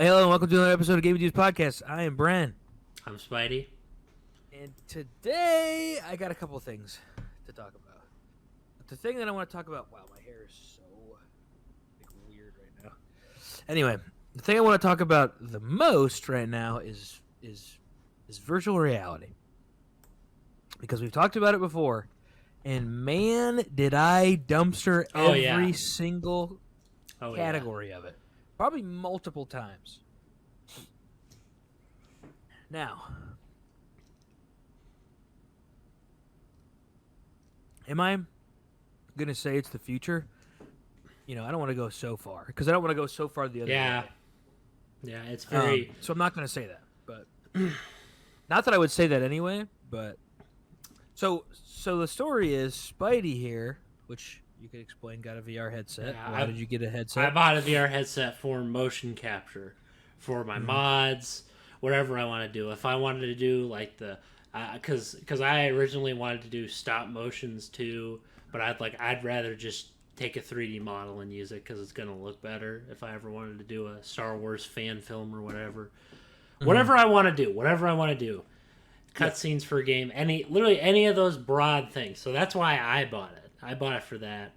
Hello and welcome to another episode of Gaming News Podcast. I am Bren. I'm Spidey. And today, I got a couple of things to talk about. But the thing that I want to talk about... Wow, my hair is so weird right now. Anyway, the thing I want to talk about the most right now is virtual reality. Because we've talked about it before. And man, did I dumpster every single category of it. Probably multiple times. Now, am I going to say it's the future? You know, I don't want to go so far. Because I don't want to go so far the other way. Yeah, it's very... so I'm not going to say that. But not that I would say that anyway, but... So the story is Spidey here, which... You could explain, got a VR headset. Yeah, Why did you get a headset? I bought a VR headset for motion capture, for my mods, whatever I want to do. If I wanted to do like the, because I originally wanted to do stop motions too, but I'd rather just take a 3D model and use it because it's gonna look better. If I ever wanted to do a Star Wars fan film or whatever, whatever I want to do, cutscenes for a game, literally any of those broad things. So that's why I bought it. I bought it for that,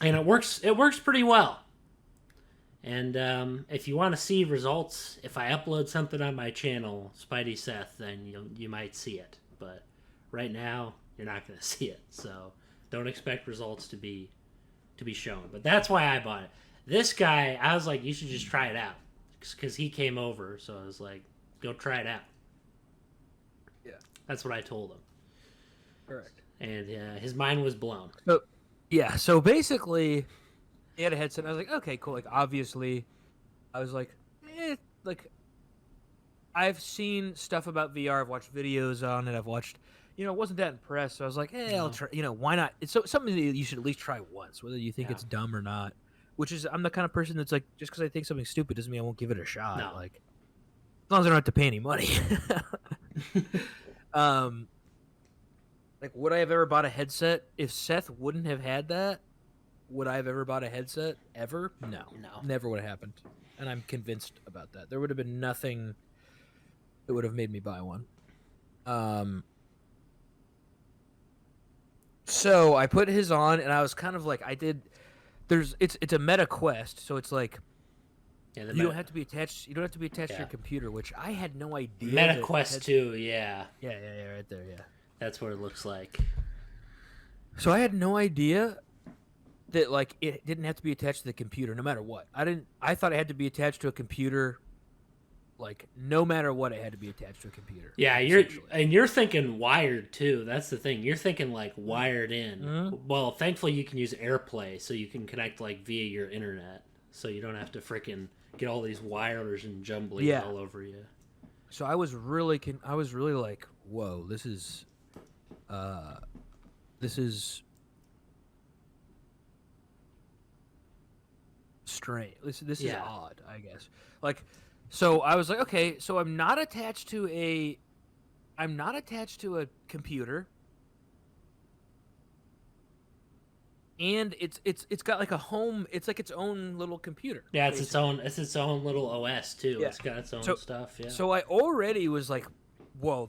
and it works pretty well. And if you want to see results, if I upload something on my channel, Spidey Seth, then you might see it. But right now, you're not going to see it. So don't expect results to be shown. But that's why I bought it. This guy, I was like, you should just try it out, because he came over. So I was like, go try it out. Yeah, that's what I told him. Correct. And his mind was blown. So basically, he had a headset. And I was like, okay, cool. Like, obviously, I was like, I've seen stuff about VR. I've watched videos on it. I've watched, wasn't that impressed. So I was like, I'll try. Why not? It's something that you should at least try once, whether you think it's dumb or not. Which is, I'm the kind of person that's like, just because I think something's stupid doesn't mean I won't give it a shot. No. Like, as long as I don't have to pay any money. Like, would I have ever bought a headset? If Seth wouldn't have had that, would I have ever bought a headset? Ever? No. Never would have happened. And I'm convinced about that. There would have been nothing that would have made me buy one. So I put his on, and I was kind of like, it's a Meta Quest, so it's like, you don't have to be attached. You don't have to be attached to your computer, which I had no idea. Meta Quest 2, Yeah, right there, yeah. That's what it looks like. So I had no idea that like it didn't have to be attached to the computer no matter what. I thought it had to be attached to a computer, like no matter what, it had to be attached to a computer. Yeah, you're thinking wired too. That's the thing. You're thinking like wired in. Mm-hmm. Well, thankfully you can use AirPlay, so you can connect like via your internet, so you don't have to freaking get all these wires and jumblies all over you. So I was really like, whoa, this is strange. This is odd, I guess. Like, so I was like, okay, so I'm not attached to a computer, and it's got like a home. It's like its own little computer. Yeah, basically. It's its own little OS too. Yeah. It's got its own stuff. Yeah. So I already was like, whoa,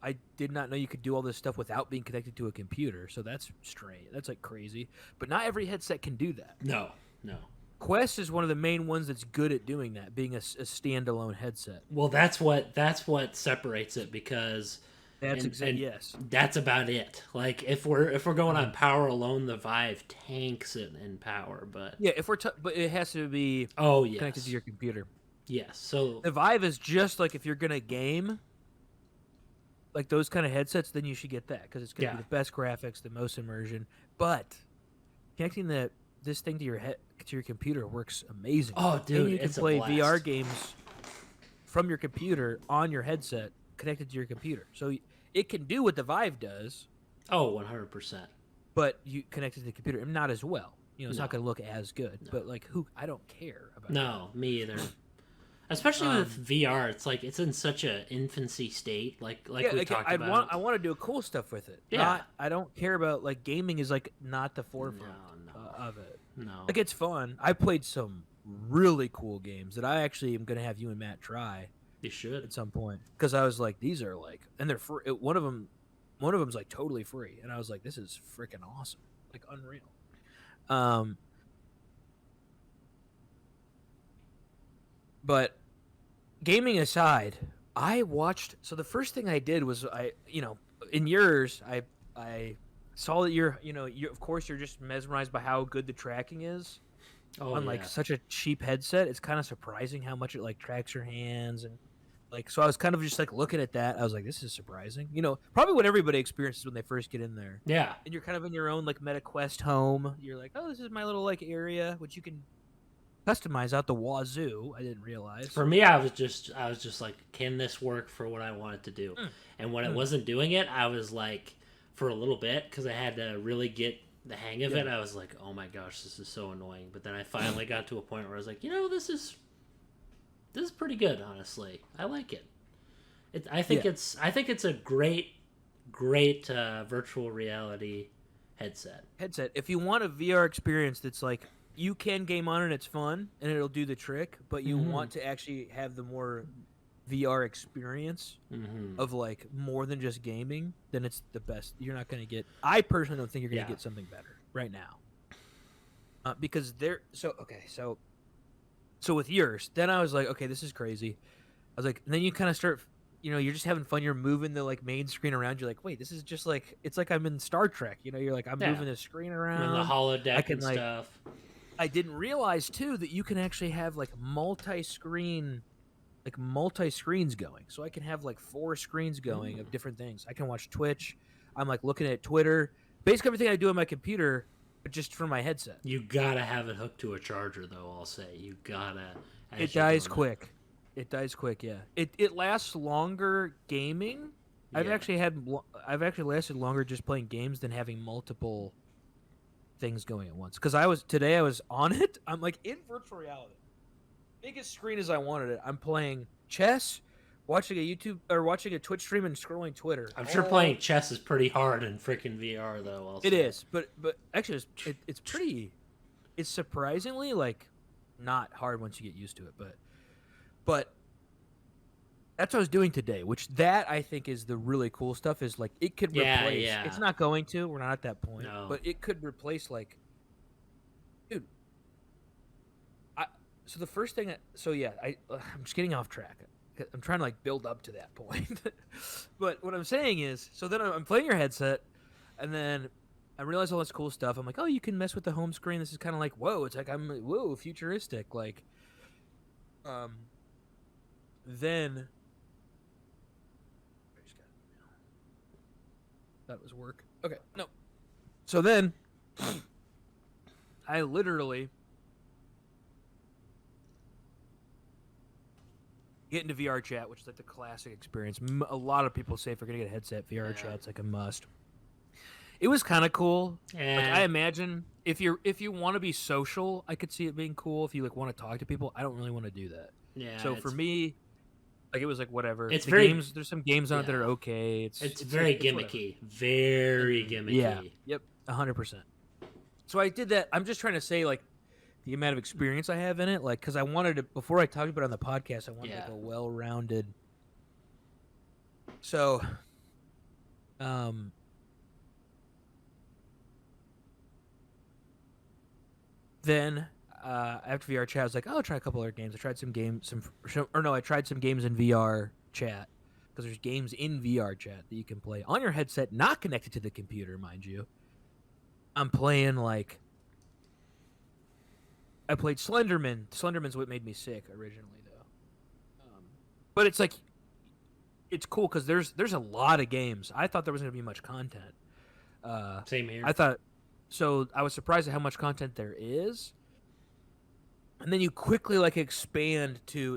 I did not know you could do all this stuff without being connected to a computer. So that's strange. That's like crazy. But not every headset can do that. No. Quest is one of the main ones that's good at doing that, being a standalone headset. Well, that's what separates it, because that's about it. Like if we're going on power alone, the Vive tanks it in power, but but it has to be connected to your computer. Yes. So the Vive is just like if you're gonna game, like those kind of headsets, then you should get that because it's gonna be the best graphics, the most immersion. But connecting this thing to your computer works amazing. Oh, dude, and you can play VR games from your computer on your headset connected to your computer. So it can do what the Vive does. Oh, 100%. But you connected to the computer, and not as well. It's not going to look as good. No. But like, I don't care about. No, me either. Especially with VR, it's like it's in such an infancy state. Like we talked about. I want to do cool stuff with it. Yeah. I don't care about like gaming is like not the forefront of it. No. Like it's fun. I played some really cool games that I actually am gonna have you and Matt try You should. at some point, because I was like, these are like, and they're free. One of them's like totally free, and I was like, this is freaking awesome, like unreal. But gaming aside, I watched. So the first thing I did was in yours, I saw that of course you're just mesmerized by how good the tracking is on like such a cheap headset. It's kind of surprising how much it like tracks your hands and like. So I was kind of just like looking at that. I was like, this is surprising. Probably what everybody experiences when they first get in there. Yeah. And you're kind of in your own like Meta Quest home. You're like, oh, this is my little like area, which you can customize out the wazoo. I didn't realize. For me, I was just like, can this work for what I want it to do? And when it wasn't doing it, I was like, for a little bit, because I had to really get the hang of it, I was like, oh my gosh, this is so annoying. But then I finally got to a point where I was like, this is pretty good, honestly. I like it. I think it's a great virtual reality headset. If you want a VR experience that's like, you can game on it, it's fun, and it'll do the trick, but you want to actually have the more VR experience of like more than just gaming, then it's the best. You're not going to get, I personally don't think you're going to get something better right now. Because so with yours, then I was like, okay, this is crazy. I was like, and then you kind of start, you're just having fun. You're moving the like main screen around. You're like, wait, this is just like, it's like I'm in Star Trek. You're like, I'm moving the screen around. And the holodeck and stuff. I didn't realize too that you can actually have like multi-screens going. So I can have like 4 screens going of different things. I can watch Twitch. I'm like looking at Twitter. Basically everything I do on my computer, but just from my headset. You gotta have it hooked to a charger, though. I'll say you gotta. It dies quick. It dies quick. Yeah. It lasts longer gaming. Yeah. I've actually lasted longer just playing games than having multiple things going at once. Because I was on it. I'm like in virtual reality. Biggest screen as I wanted it. I'm playing chess, watching a Twitch stream, and scrolling Twitter. I'm sure playing chess is pretty hard in freaking VR, though. Also. It is, but actually, it's surprisingly like not hard once you get used to it. But that's what I was doing today, which that I think is the really cool stuff. Is like it could replace. Yeah. It's not going to. We're not at that point. No. But it could replace like, dude. So the first thing, I'm just getting off track. I'm trying to like build up to that point. But what I'm saying is, so then I'm playing your headset, and then I realize all this cool stuff. I'm like, oh, you can mess with the home screen. This is kind of like, whoa, it's like futuristic. Like, then I just got that was work. Okay, no. So then I literally get into VR chat, which is like the classic experience. A lot of people say if you're gonna get a headset, VR chat's like a must. It was kind of cool. Yeah. Like, I imagine if you want to be social, I could see it being cool. If you like want to talk to people, I don't really want to do that. Yeah. So for me, like it was like whatever. It's games. There's some games on it that are okay. It's very gimmicky. Very gimmicky. Yeah. Yep. 100%. So I did that. I'm just trying to say like the amount of experience I have in it, like, because I wanted to, before I talked about it on the podcast, I wanted like a well-rounded. So, then after VR chat, I was like, oh, I'll try a couple other games. I tried I tried some games in VR chat, because there's games in VR chat that you can play on your headset, not connected to the computer, mind you. I'm playing like. I played Slenderman. Slenderman's what made me sick originally, though. But it's like, it's cool because there's a lot of games. I thought there wasn't gonna be much content. Same here. I was surprised at how much content there is. And then you quickly like expand to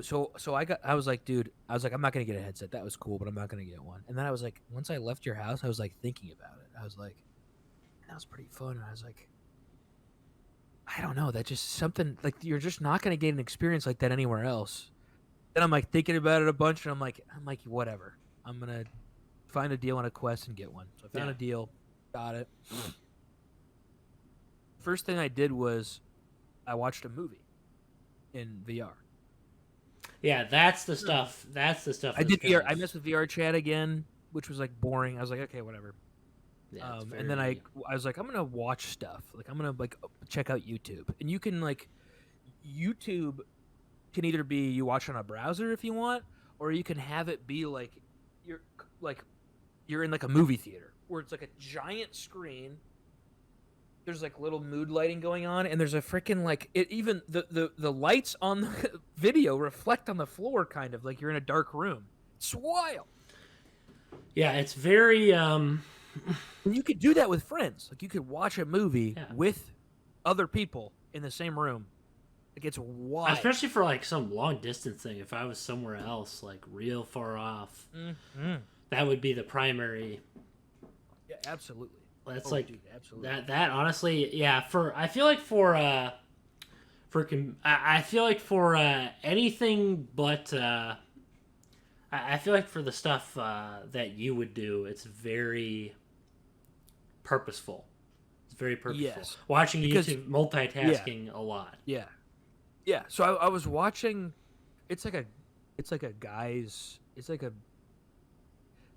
I was like, dude, I'm not gonna get a headset. That was cool, but I'm not gonna get one. And then I was like, once I left your house, I was like thinking about it. I was like, that was pretty fun. And I was like, I don't know. That's just something like you're just not going to get an experience like that anywhere else. Then I'm like thinking about it a bunch, and I'm like, whatever. I'm gonna find a deal on a Quest and get one. So I found a deal, got it. First thing I did was I watched a movie. in VR. Yeah, that's the stuff. That's the stuff. I did that's VR. kind I of- messed with VR chat again, which was like boring. I was like, okay, whatever. Yeah, it's And then I very- was like, I'm gonna watch stuff. Like I'm gonna like check out YouTube, and you can like YouTube can either be you watch on a browser if you want, or you can have it be you're like you're in like a movie theater where it's like a giant screen. There's like little mood lighting going on, and there's a freaking like it even the lights on the video reflect on the floor, kind of like you're in a dark room. It's wild. Yeah, it's very. And you could do that with friends. Like you could watch a movie Yeah. with other people in the same room. Like it's wild. Especially for like some long distance thing. If I was somewhere else, like real far off, Mm-hmm. that would be the primary. Yeah, absolutely. That's Oh, like dude, absolutely. that. Honestly, yeah. I feel like for anything but I feel like for the stuff that you would do, it's very purposeful. It's very purposeful. Yes. Watching Because- YouTube, multitasking a lot. Yeah, yeah. So I was watching. It's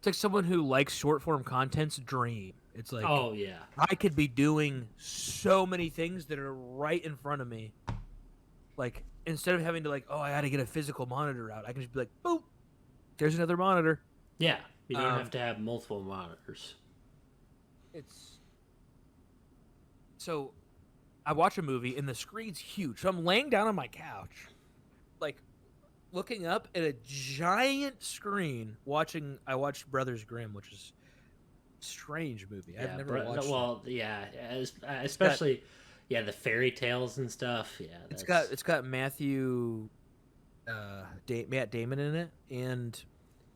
like someone who likes short form content's dream. It's like Oh yeah. I could be doing so many things that are right in front of me. Like instead of having to like, oh, I got to get a physical monitor out, I can just be like, boop, there's another monitor. Yeah. You don't Um, have to have multiple monitors. It's so I watch a movie and the screen's huge. So I'm laying down on my couch, like looking up at a giant screen I watched Brothers Grimm, which is a strange movie. I've never watched it. Well, yeah, especially the fairy tales and stuff. Yeah, It's got Matt Damon in it and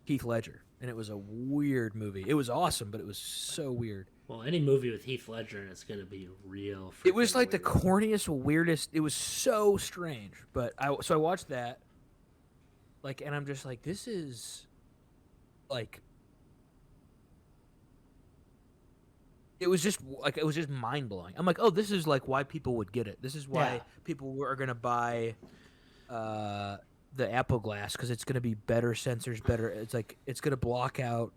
Heath Ledger, and it was a weird movie. It was awesome, but it was so weird. Well, any movie with Heath Ledger, it's gonna be real. It was freaking like the weird. corniest, weirdest. It was so strange. But I watched that, like, and I'm just like, this is, like, it was just mind blowing. I'm like, oh, this is like why people would get it. This is why Yeah. people are gonna buy, the Apple Glass, because it's gonna be better sensors, better. It's like it's gonna block out.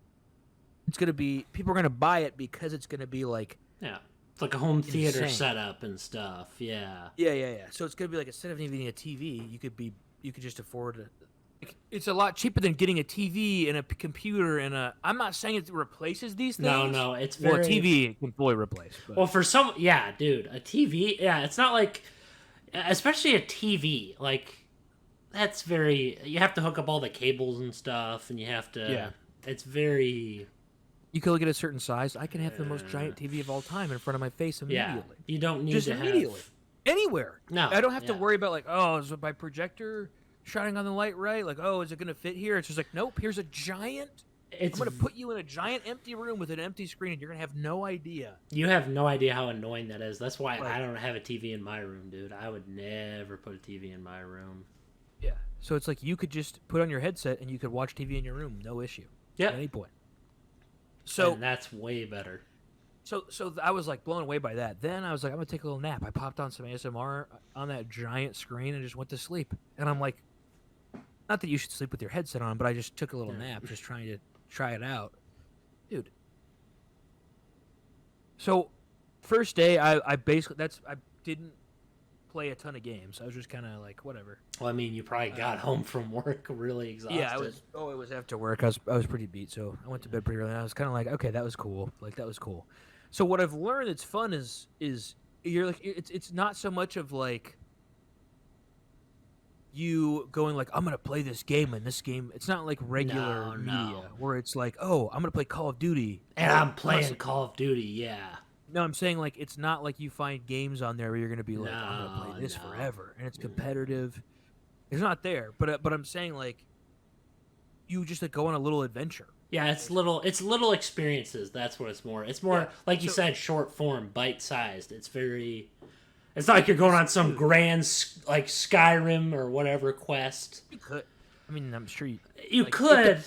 It's gonna be people are gonna buy it because it's gonna be like. Yeah, it's like a home theater Insane. setup and stuff. Yeah. Yeah. So it's gonna be like instead of needing a TV, you could just afford it. It's a lot cheaper than getting a TV and a computer and a. I'm not saying it replaces these things. No, it's Well, very. a TV can fully replace. But Well, for some, yeah, dude, a TV. Yeah, it's not like, especially a TV. Like, that's very. You have to hook up all the cables and stuff, and you have to. Yeah. It's very. you can look at a certain size. I can have the most giant TV of all time in front of my face Yeah. immediately. You don't need Just to immediately. have. Anywhere. No, I don't have to yeah. worry about like, oh, is my projector shining on the light right? Like, oh, is it gonna fit here? It's just like, nope. Here's a giant. It's I'm gonna put you in a giant empty room with an empty screen, and you're gonna have no idea. You have no idea how annoying that is. That's why Like- I don't have a TV in my room, dude. I would never put a TV in my room. Yeah. So it's like you could just put on your headset and you could watch TV in your room, no issue, Yeah. at any point. So And that's way better. so I was like blown away by that. Then I was like, I'm gonna take a little nap. I popped on some ASMR on that giant screen and just went to sleep. And I'm like, not that you should sleep with your headset on, but I just took a little Yeah. nap, just trying to try it out, dude. So first day, I basically I didn't play a ton of games. I was just kind of like whatever. Well, I mean, you probably got home from work really exhausted. Yeah, I was. Oh, it was after work. I was pretty beat, so I went to bed pretty early. And I was kind of like, okay, that was cool. Like that was cool. So what I've learned that's fun is you're like it's not so much of like you going like I'm gonna play this game and this game. It's not like regular No, media no. where it's like oh I'm gonna play Call of Duty And Oh, I'm playing plus- Call of Duty, yeah. No, I'm saying like it's not like you find games on there where you're gonna be like I'm gonna No, play this no. forever and it's competitive. It's not there, but I'm saying like you just like go on a little adventure. Yeah, it's little experiences. That's what it's more. It's more Yeah, like you so- said, short form, bite sized. It's very. It's not like you're going on some grand like Skyrim or whatever quest. You could. I mean, I'm sure You Like, could,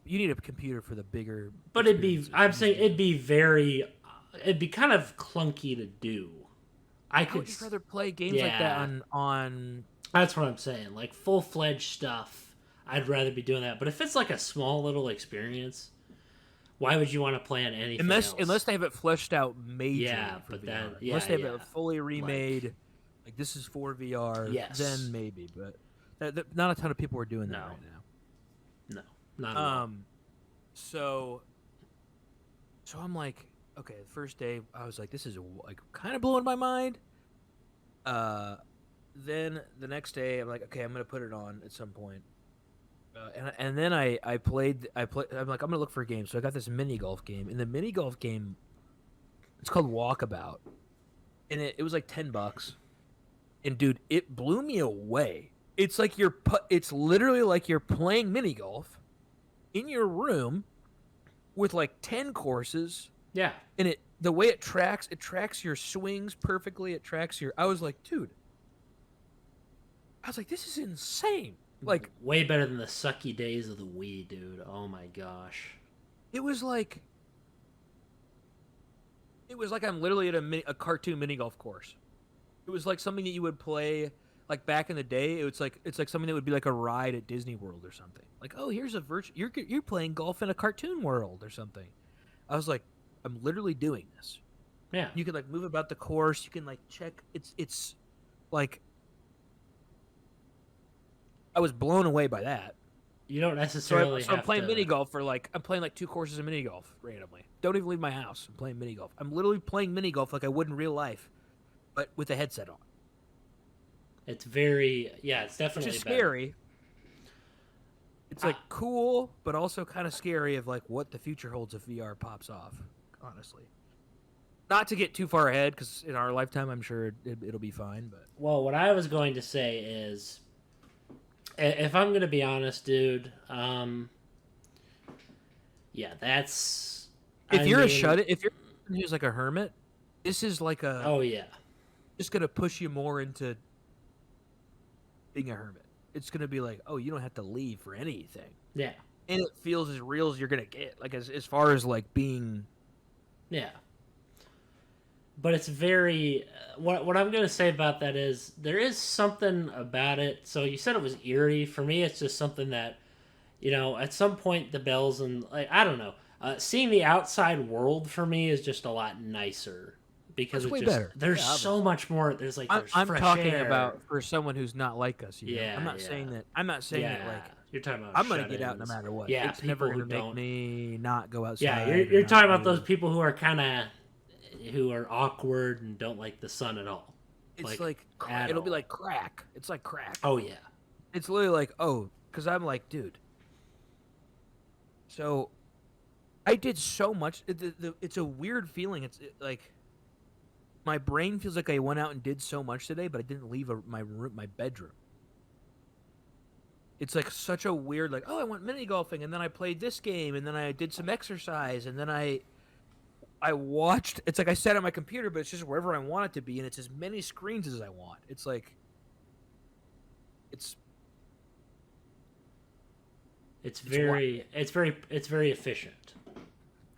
you need a computer for the bigger. but it'd be. experiences. I'm saying it'd be very. It'd be kind of clunky to do. I I could. would just rather play games like that Yeah. on That's what I'm saying. Like full-fledged stuff, I'd rather be doing that. But if it's like a small little experience, why would you want to plan anything else? Unless they have it fleshed out majorly Yeah, for but VR. then Unless they have it fully remade, like this is for VR, Yes. then maybe. But not a ton of people are doing that No. right now. No, not at all. So I'm like, okay, the first day I was like, this is like kind of blowing my mind. Then the next day I'm like, okay, I'm gonna put it on at some point. And then I played. I'm like, I'm gonna look for a game. So I got this mini golf game. And the mini golf game, it's called Walkabout, and it was like $10. And dude, it blew me away. It's like it's literally like you're playing mini golf in your room with like 10 courses. Yeah. And the way it tracks your swings perfectly. It tracks your. I was like, dude. I was like, this is insane. Like way better than the sucky days of the Wii, dude. Oh my gosh. It was like I'm literally at a cartoon mini golf course. It was like something that you would play like back in the day. It's like something that would be like a ride at Disney World or something. Like, oh, here's a you're playing golf in a cartoon world or something. I was like, I'm literally doing this. Yeah. You can like move about the course. You can like check. It's like I was blown away by that. You don't necessarily so I'm playing mini golf I'm playing like 2 courses of mini golf randomly. Don't even leave my house. I'm playing mini golf. I'm literally playing mini golf like I would in real life, but with a headset on. It's very it's definitely which is scary. It's like cool, but also kind of scary of like what the future holds if VR pops off. Honestly, not to get too far ahead because in our lifetime, I'm sure it'll be fine. But what I was going to say is, if I'm gonna be honest, dude, that's. If you're someone who's like a hermit, this is like a. Oh yeah. Just gonna push you more into being a hermit. It's gonna be like, oh, you don't have to leave for anything. Yeah. And it feels as real as you're gonna get, like as far as like being. Yeah. But it's very. What I'm gonna say about that is there is something about it. So you said it was eerie. For me, it's just something that, at some point the bells and like I don't know, seeing the outside world for me is just a lot nicer. Because it's way just, better. There's so much more. There's like I'm fresh talking air. about for someone who's not like us. Yeah, I'm not saying that. I'm not saying that like you're talking about. I'm gonna get out no matter what. Yeah, it's never gonna make me not go outside. Yeah, you're talking about those people who are who are awkward and don't like the sun at all. It's like it'll be like crack. It's like crack. Oh yeah. It's literally like because I'm like, dude. So, I did so much. It's a weird feeling. It's like. My brain feels like I went out and did so much today, but I didn't leave my bedroom. It's like such a weird, like, oh, I went mini golfing, and then I played this game, and then I did some exercise, and then I watched. It's like I sat at my computer, but it's just wherever I want it to be, and it's as many screens as I want. It's like, it's very efficient.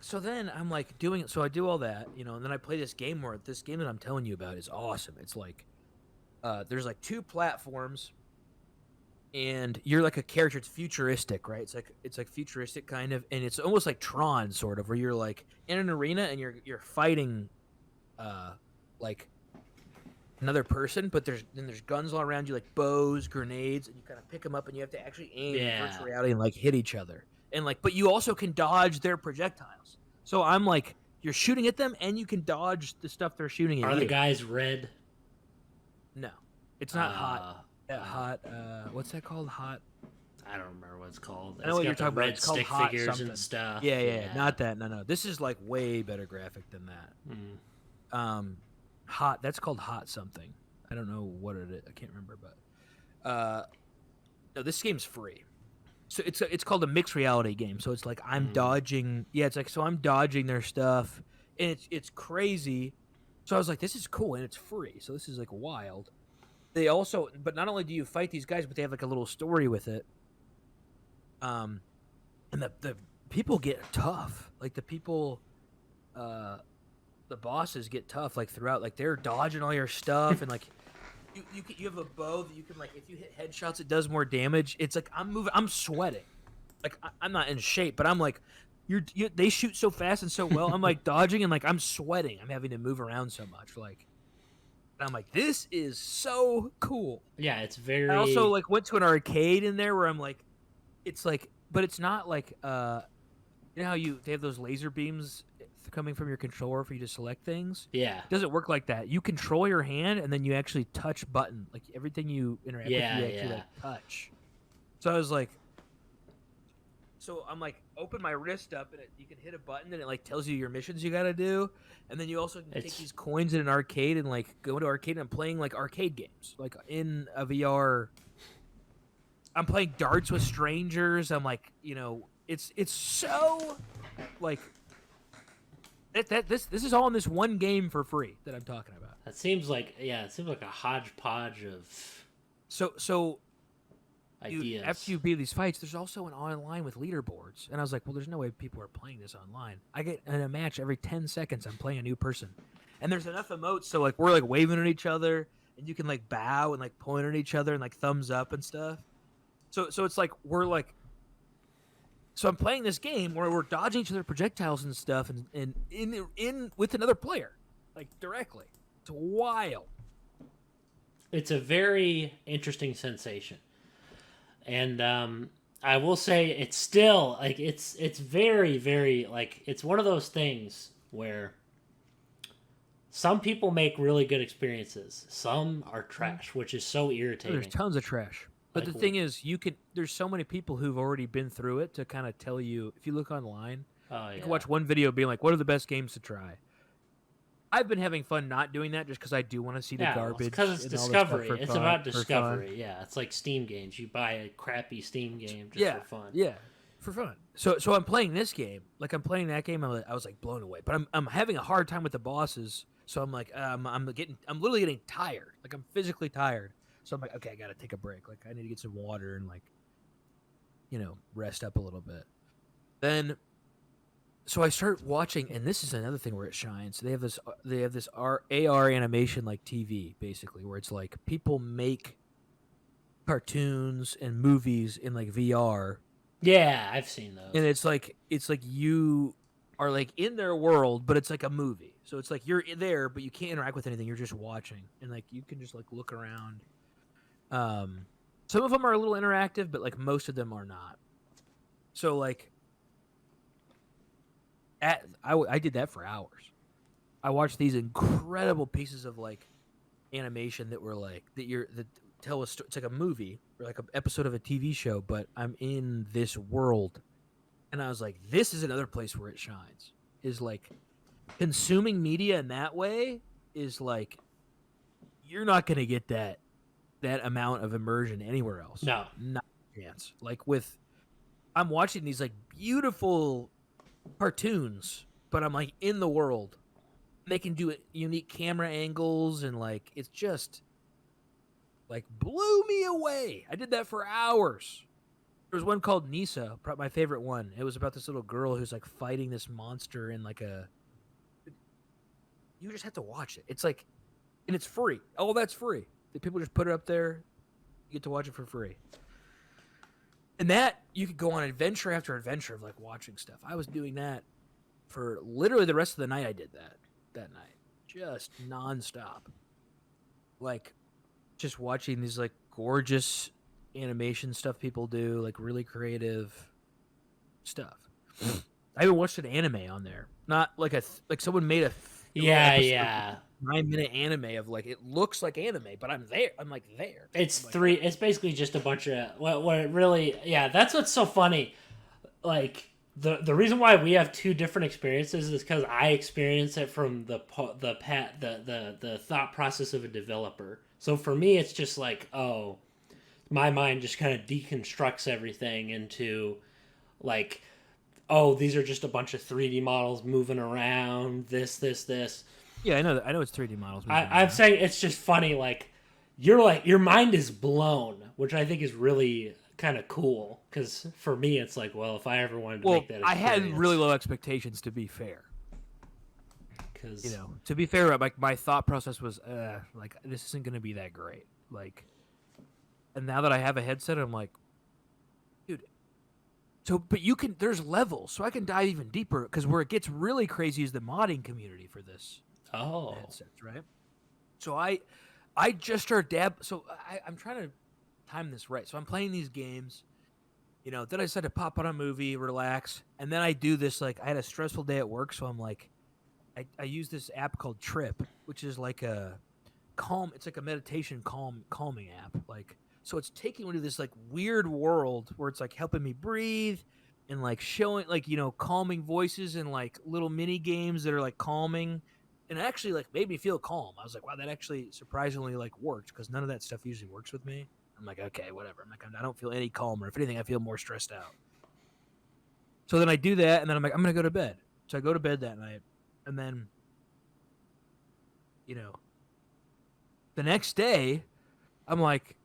So then I'm like so I do all that, and then I play this game that I'm telling you about is awesome. It's like, there's like 2 platforms, and you're like a character. It's futuristic, right? It's like futuristic kind of, and it's almost like Tron sort of, where you're like in an arena and you're fighting, like another person, but there's guns all around you, like bows, grenades, and you kind of pick them up and you have to actually aim in virtual reality and like hit each other. And like, but you also can dodge their projectiles. So I'm like, you're shooting at them, and you can dodge the stuff they're shooting at you. Are the guys red? No, it's not hot. Hot. What's that called? Hot. I don't remember what it's called. I know what you're talking about. It's called stick hot figures something. And stuff. Yeah. Not that. No. This is like way better graphic than that. Hot. That's called hot something. I don't know what it is. I can't remember, but no, this game's free. So it's called a mixed reality game. So it's like I'm dodging. Yeah, it's like I'm dodging their stuff, and it's crazy. So I was like, this is cool, and it's free. So this is like wild. They also, but not only do you fight these guys, but they have like a little story with it. And the people get tough. Like the people, the bosses get tough. Like throughout, like they're dodging all your stuff, and like you have a bow that you can like if you hit headshots it does more damage. It's like I'm sweating, like I'm not in shape, but I'm like they shoot so fast and so well. I'm like dodging and like I'm sweating. I'm having to move around so much. Like and I'm like this is so cool. Yeah, it's I also very. like went to an arcade in there where I'm like, it's like, but it's not like you know how they have those laser beams coming from your controller for you to select things. Yeah. It doesn't work like that. You control your hand and then you actually touch button. Like everything you interact with, you actually like touch. So I was like, so I'm like, open my wrist up and you can hit a button and it like tells you your missions you got to do, and then you also can take these coins in an arcade and like go into arcade and I'm playing like arcade games, like in a VR. I'm playing darts with strangers. I'm like, you know, it's so like this is all in this one game for free that I'm talking about. It seems like a hodgepodge of So ideas. after you beat these fights, there's also an online with leaderboards, and I was like, well, there's no way people are playing this online. I get in a match every 10 seconds. I'm playing a new person, and there's enough emotes so like we're like waving at each other, and you can like bow and like point at each other and like thumbs up and stuff. So it's like we're like. So I'm playing this game where we're dodging each other projectiles and stuff, and in with another player, like directly. It's wild. It's a very interesting sensation, and I will say it's still like it's very very like it's one of those things where some people make really good experiences, some are trash, which is so irritating. There's tons of trash. But the thing is, there's so many people who've already been through it to kind of tell you. If you look online, you can watch one video being like, "What are the best games to try?" I've been having fun not doing that just because I do want to see the garbage. Because it's discovery. It's about discovery. Yeah, it's like Steam games. You buy a crappy Steam game just for fun. Yeah, for fun. So I'm playing this game. Like I'm playing that game. I was like blown away. But I'm having a hard time with the bosses. So I'm like I'm literally getting tired. Like I'm physically tired. So I'm like, okay, I gotta take a break. Like I need to get some water and like, you know, rest up a little bit. Then, so I start watching, and this is another thing where it shines. They have this AR animation like TV basically, where it's like people make cartoons and movies in like VR. Yeah, I've seen those. And it's like you are like in their world, but it's like a movie. So it's like you're there, but you can't interact with anything. You're just watching, and like you can just like look around. Some of them are a little interactive, but like most of them are not. So like, I did that for hours. I watched these incredible pieces of like animation that were like that tell a story. It's like a movie or like an episode of a TV show, but I'm in this world, and I was like, this is another place where it shines. Is like consuming media in that way is like you're not gonna get that amount of immersion anywhere else. No. Not a chance. Like I'm watching these like beautiful cartoons, but I'm like in the world. They can do unique camera angles and like it's just like blew me away. I did that for hours. There was one called Nisa, probably my favorite one. It was about this little girl who's like fighting this monster in like a. You just have to watch it. It's like, and it's free. Oh, that's free. The people just put it up there. You get to watch it for free. And that, you could go on adventure after adventure of like watching stuff. I was doing that for literally the rest of the night. I did that night. Just nonstop. Like, just watching these like gorgeous animation stuff people do, like really creative stuff. I even watched an anime on there. Not like like someone made a 9-minute anime of like it looks like anime, but I'm there. I'm like there. It's it's basically just a bunch of what it really. Yeah, that's what's so funny. Like the reason why we have two different experiences is because I experience it from the thought process of a developer. So for me, it's just like, oh, my mind just kind of deconstructs everything into like, oh, these are just a bunch of 3D models moving around. This. Yeah, I know it's 3D models. I'm saying it's just funny. Like your mind is blown, which I think is really kind of cool. Because for me, it's like, well, if I ever wanted to make that experience, I had really low expectations, to be fair. because to be fair, like my thought process was, like this isn't gonna be that great. Like, and now that I have a headset, I'm like, dude. So, but there's levels, so I can dive even deeper because where it gets really crazy is the modding community for this headsets, right? So I just started So I'm trying to time this right. So I'm playing these games. Then I decided to pop on a movie, relax, and then I do this. Like I had a stressful day at work, so I'm like, I use this app called Trip, which is like a calm. It's like a meditation calming app. Like so, it's taking me to this like weird world where it's like helping me breathe and like showing like calming voices and like little mini games that are like calming. And it actually like made me feel calm. I was like, wow, that actually surprisingly like worked because none of that stuff usually works with me. I'm like, okay, whatever. I'm like, I don't feel any calmer. If anything, I feel more stressed out. So then I do that, and then I'm like, I'm gonna go to bed. So I go to bed that night, and then, the next day, I'm like,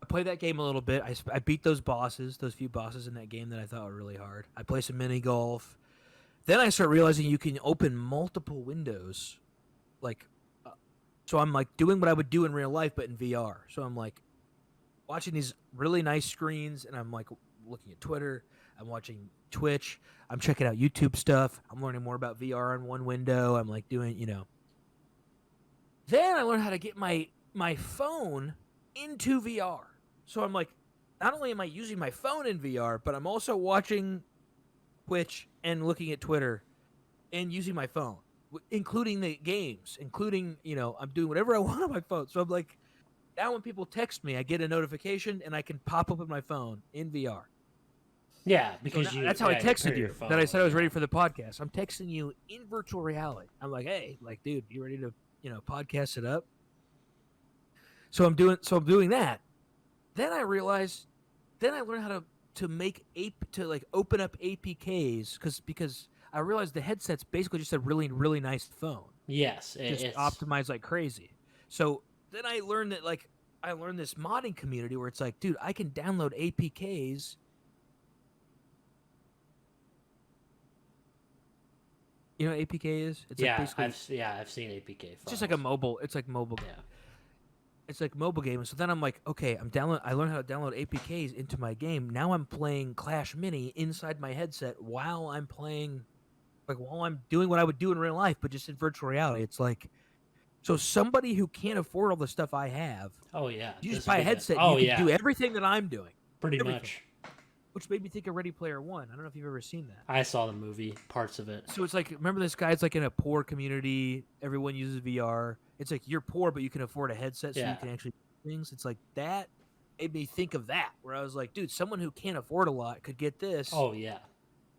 I play that game a little bit. I beat those few bosses in that game that I thought were really hard. I play some mini golf. Then I start realizing you can open multiple windows, like. So I'm like doing what I would do in real life, but in VR. So I'm like watching these really nice screens, and I'm like looking at Twitter. I'm watching Twitch. I'm checking out YouTube stuff. I'm learning more about VR in one window. I'm like doing, Then I learned how to get my phone into VR. So I'm like, not only am I using my phone in VR, but I'm also watching Twitch and looking at Twitter and using my phone. Including the games, including, I'm doing whatever I want on my phone. So I'm like, now when people text me, I get a notification and I can pop up on my phone in VR. Yeah, because that's how I texted you. That I said I was ready for the podcast. I'm texting you in virtual reality. I'm like, hey, like, dude, you ready to, podcast it up? So I'm doing that. Then I realized, I learned how to make open up APKs because I realized the headset's basically just a really, really nice phone. Yes. It's optimized like crazy. So then I learned that, like, I learned this modding community where it's like, dude, I can download APKs. You know what APK is? It's yeah, like basically, I've seen APK files. It's just like a mobile. It's like mobile. Yeah. It's like mobile game. So then I'm like, okay, I learned how to download APKs into my game. Now I'm playing Clash Mini inside my headset while I'm playing. Like while I'm doing what I would do in real life, but just in virtual reality. It's like, so somebody who can't afford all the stuff I have, oh yeah, you just buy a headset. And you can do everything that I'm doing, pretty much. Which made me think of Ready Player One. I don't know if you've ever seen that. I saw the movie, parts of it. So it's like, remember this guy's like in a poor community. Everyone uses VR. It's like you're poor, but you can afford a headset, so you can actually do things. It's like that made me think of that, where I was like, dude, someone who can't afford a lot could get this. Oh yeah.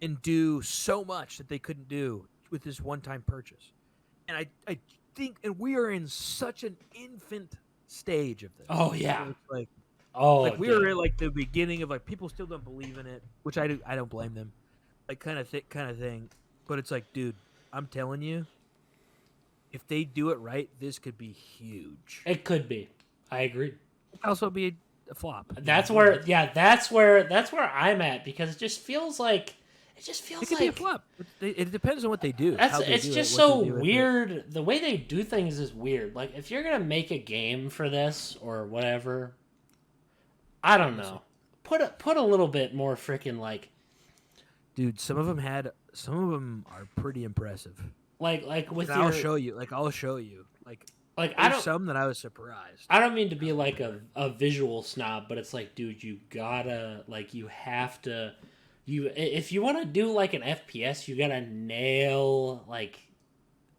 And do so much that they couldn't do with this one-time purchase. And I think, and we are in such an infant stage of this. Oh yeah. So it's like, we are at like the beginning of like people still don't believe in it, which I don't blame them, like kind of thing. But it's like, dude, I'm telling you, if they do it right, this could be huge. It could be. I agree. It could also be a flop. That's where I'm at, because it just feels like. It could be a flop. It depends on what they do. It's just so weird. The way they do things is weird. Like, if you're gonna make a game for this or whatever, I don't know. Put a little bit more freaking like. Dude, some of them are pretty impressive. Like with I'll show you. Like I don't. Some that I was surprised. I don't mean to be like a visual snob, but it's like, dude, you gotta you have to. If you want to do like an FPS, you gotta nail like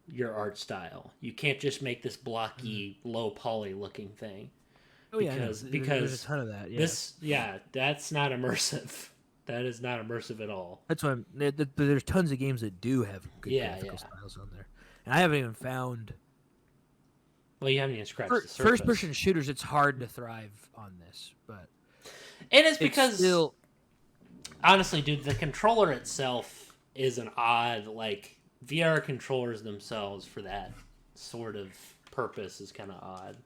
your art style. You can't just make this blocky, low poly looking thing. Oh because there's a ton of that. Yeah. That's not immersive. That is not immersive at all. That's why there's tons of games that do have good graphical styles on there, and I haven't even found. Well, you haven't even scratched the surface. First-person shooters, it's hard to thrive on this, but and it's because still. Honestly, dude, the controller itself is an odd, like, VR controllers themselves for that sort of purpose is kind of odd.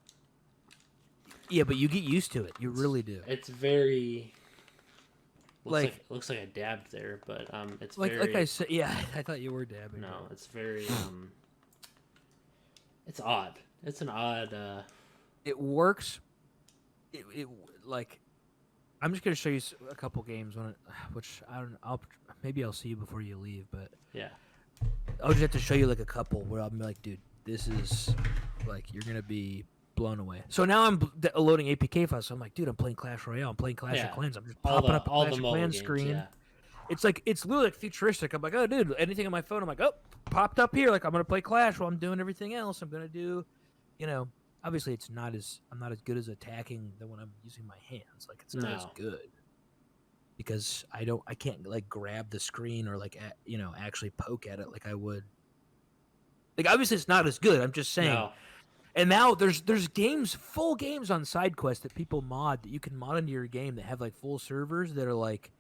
Yeah, but you get used to it. You really do. It's very... Looks like I dabbed there, but it's like very I said, yeah, I thought you were dabbing. no, it's very it's odd. It's an odd. It works. It like I'm just gonna show you a couple games which I don't. Maybe I'll see you before you leave, but yeah. I'll just have to show you like a couple where I'm like, dude, this is like you're gonna be blown away. So now I'm loading APK files. So I'm like, dude, I'm playing Clash Royale. I'm playing Clash of Clans. I'm just popping up a Clash of Clans screen. Yeah. It's literally like futuristic. I'm like, oh, dude, anything on my phone. I'm like, oh, popped up here. Like I'm gonna play Clash while I'm doing everything else. I'm gonna do, obviously I'm not as good as attacking than when I'm using my hands. Like it's not as good because I can't like grab the screen or like actually poke at it like I would. Like obviously it's not as good. I'm just saying. No. And now there's full games on SideQuest that people mod that you can mod into your game that have like full servers that are like,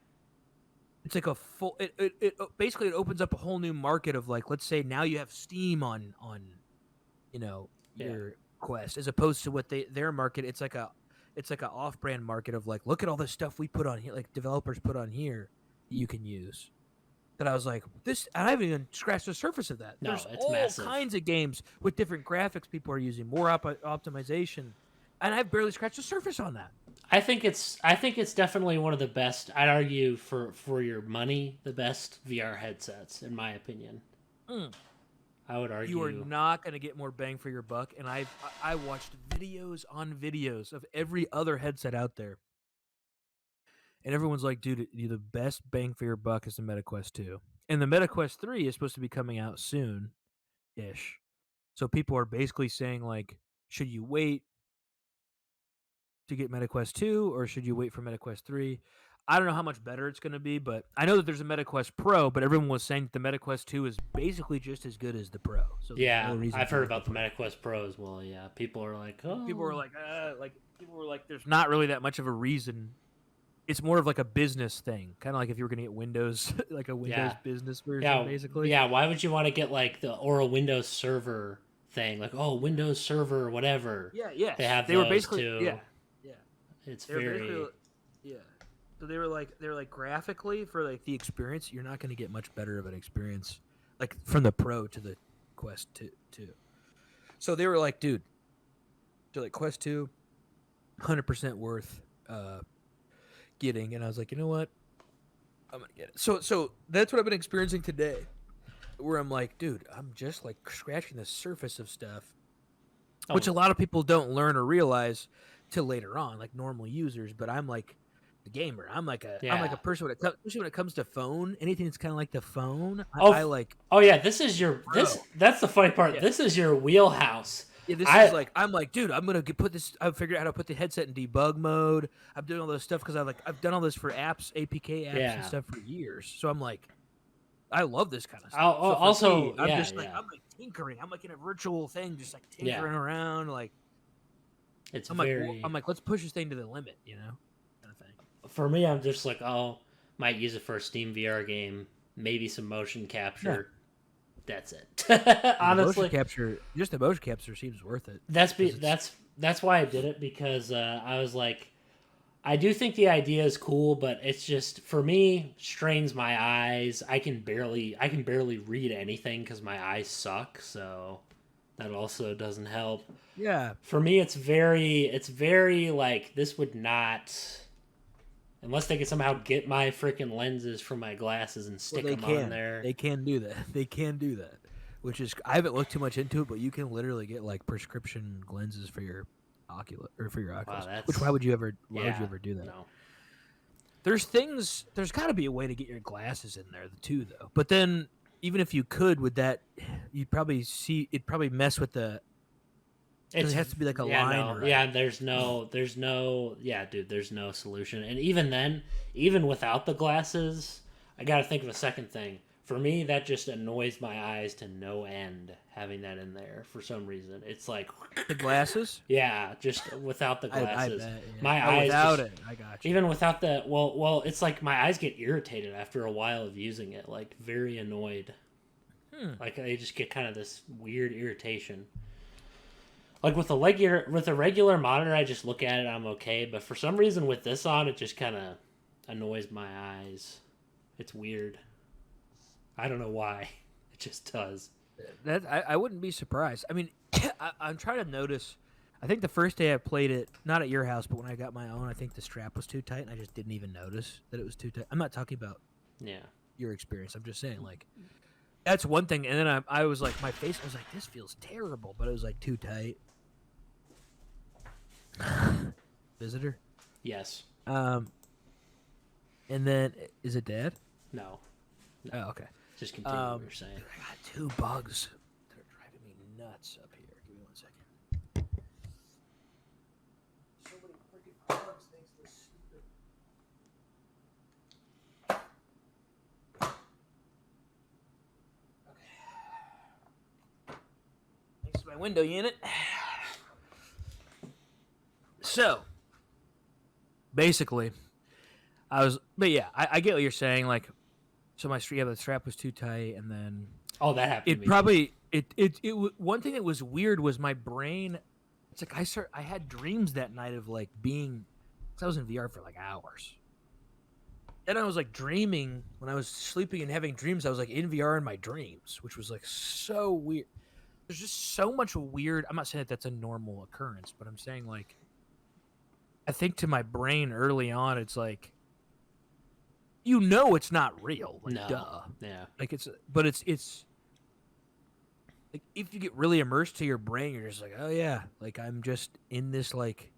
it's like a full. It basically it opens up a whole new market of like, let's say now you have Steam on your Quest as opposed to what their market. It's like a off-brand market of like, look at all this stuff we put on here, like developers put on here that you can use. That I was like, I haven't even scratched the surface of that. No, There's it's all massive. kinds of games with different graphics people are using, more optimization, and I've barely scratched the surface on that. I think it's definitely one of the best. I'd argue for your money, the best VR headsets, in my opinion. I would argue you are not going to get more bang for your buck. And I watched videos on videos of every other headset out there. And everyone's like, dude, the best bang for your buck is the MetaQuest 2. And the MetaQuest 3 is supposed to be coming out soon-ish. So people are basically saying, like, should you wait to get MetaQuest 2 or should you wait for MetaQuest 3? I don't know how much better it's going to be, but I know that there's a MetaQuest Pro, but everyone was saying that the MetaQuest 2 is basically just as good as the Pro. So yeah, I've heard about the MetaQuest Pro as well, yeah. People are like, oh. People were like, there's not really that much of a reason. It's more of like a business thing, kind of like if you were going to get Windows, like a Windows business version, basically. Yeah, why would you want to get like a Windows Server thing? Like, oh, Windows Server, whatever. Yeah. They were basically too. Yeah. It's very. Yeah. So they were like graphically for like the experience, you're not going to get much better of an experience, like from the Pro to the Quest 2. So they were like, dude, to like Quest 2, 100% worth getting, and I was like, you know what, I'm gonna get it. So that's what I've been experiencing today, where I'm like, dude, I'm just like scratching the surface of stuff, which a lot of people don't learn or realize till later on, like normal users. But I'm like the gamer. I'm like a person especially when it comes to phone, anything that's kind of like the phone. I like. Oh yeah, this is your That's the funny part. Yeah. This is your wheelhouse. Yeah, is like I'm like, dude, I'm gonna put this. I've figured out how to put the headset in debug mode. I'm doing all this stuff because I've done all this for apps, APK apps and stuff for years. So I'm like, I love this kind of stuff. I'm like tinkering. I'm like in a virtual thing, just like tinkering around. Like, I'm like, let's push this thing to the limit, kind of thing. For me, I'm just like, might use it for a Steam VR game, maybe some motion capture. Yeah. That's it. Honestly, the motion capture seems worth it. That's why I did it, because I was like, I do think the idea is cool, but it's just, for me, strains my eyes. I can barely read anything because my eyes suck. So that also doesn't help. Yeah. For me, it's very like, this would not, unless they could somehow get my freaking lenses from my glasses and stick them on there. They can do that. Which is, I haven't looked too much into it, but you can literally get like prescription lenses for your Oculus. Wow, which why would you ever do that? No. There's got to be a way to get your glasses in there too, though. But then even if you could, with that, it'd probably mess with the. It has to be like a line. No, right? Yeah, there's no solution. And even then, even without the glasses, I got to think of a second thing. For me, that just annoys my eyes to no end, having that in there for some reason. It's like the glasses. Yeah, just without the glasses, I bet, yeah. My eyes. Without it, I got you. Even without the it's like my eyes get irritated after a while of using it, like very annoyed. Like I just get kind of this weird irritation. Like with a regular monitor, I just look at it, I'm okay. But for some reason with this on, it just kind of, annoys my eyes. It's weird. I don't know why. It just does. That I wouldn't be surprised. I mean, I'm trying to notice. I think the first day I played it, not at your house, but when I got my own, I think the strap was too tight, and I just didn't even notice that it was too tight. I'm not talking about your experience. I'm just saying, like, that's one thing. And then I was like, my face was like, this feels terrible, but it was like too tight. Visitor? Yes. And then, is it Dad? No. Oh, okay. Just continue what you're saying. I got 2 bugs that are driving me nuts up here. Give me 1 second. So many freaking bugs. Things are stupid. Okay. Thanks to my window unit. So, basically, but yeah, I get what you're saying. Like, so the strap was too tight, and then that happened. It probably one thing that was weird was my brain. It's like I had dreams that night of like being, cause I was in VR for like hours. Then I was like dreaming when I was sleeping and having dreams. I was like in VR in my dreams, which was like so weird. There's just so much weird. I'm not saying that that's a normal occurrence, but I'm saying like, I think to my brain early on, it's like, it's not real. Like, no. duh. Yeah. Like it's like if you get really immersed to your brain, you're just like, oh yeah, like I'm just in this like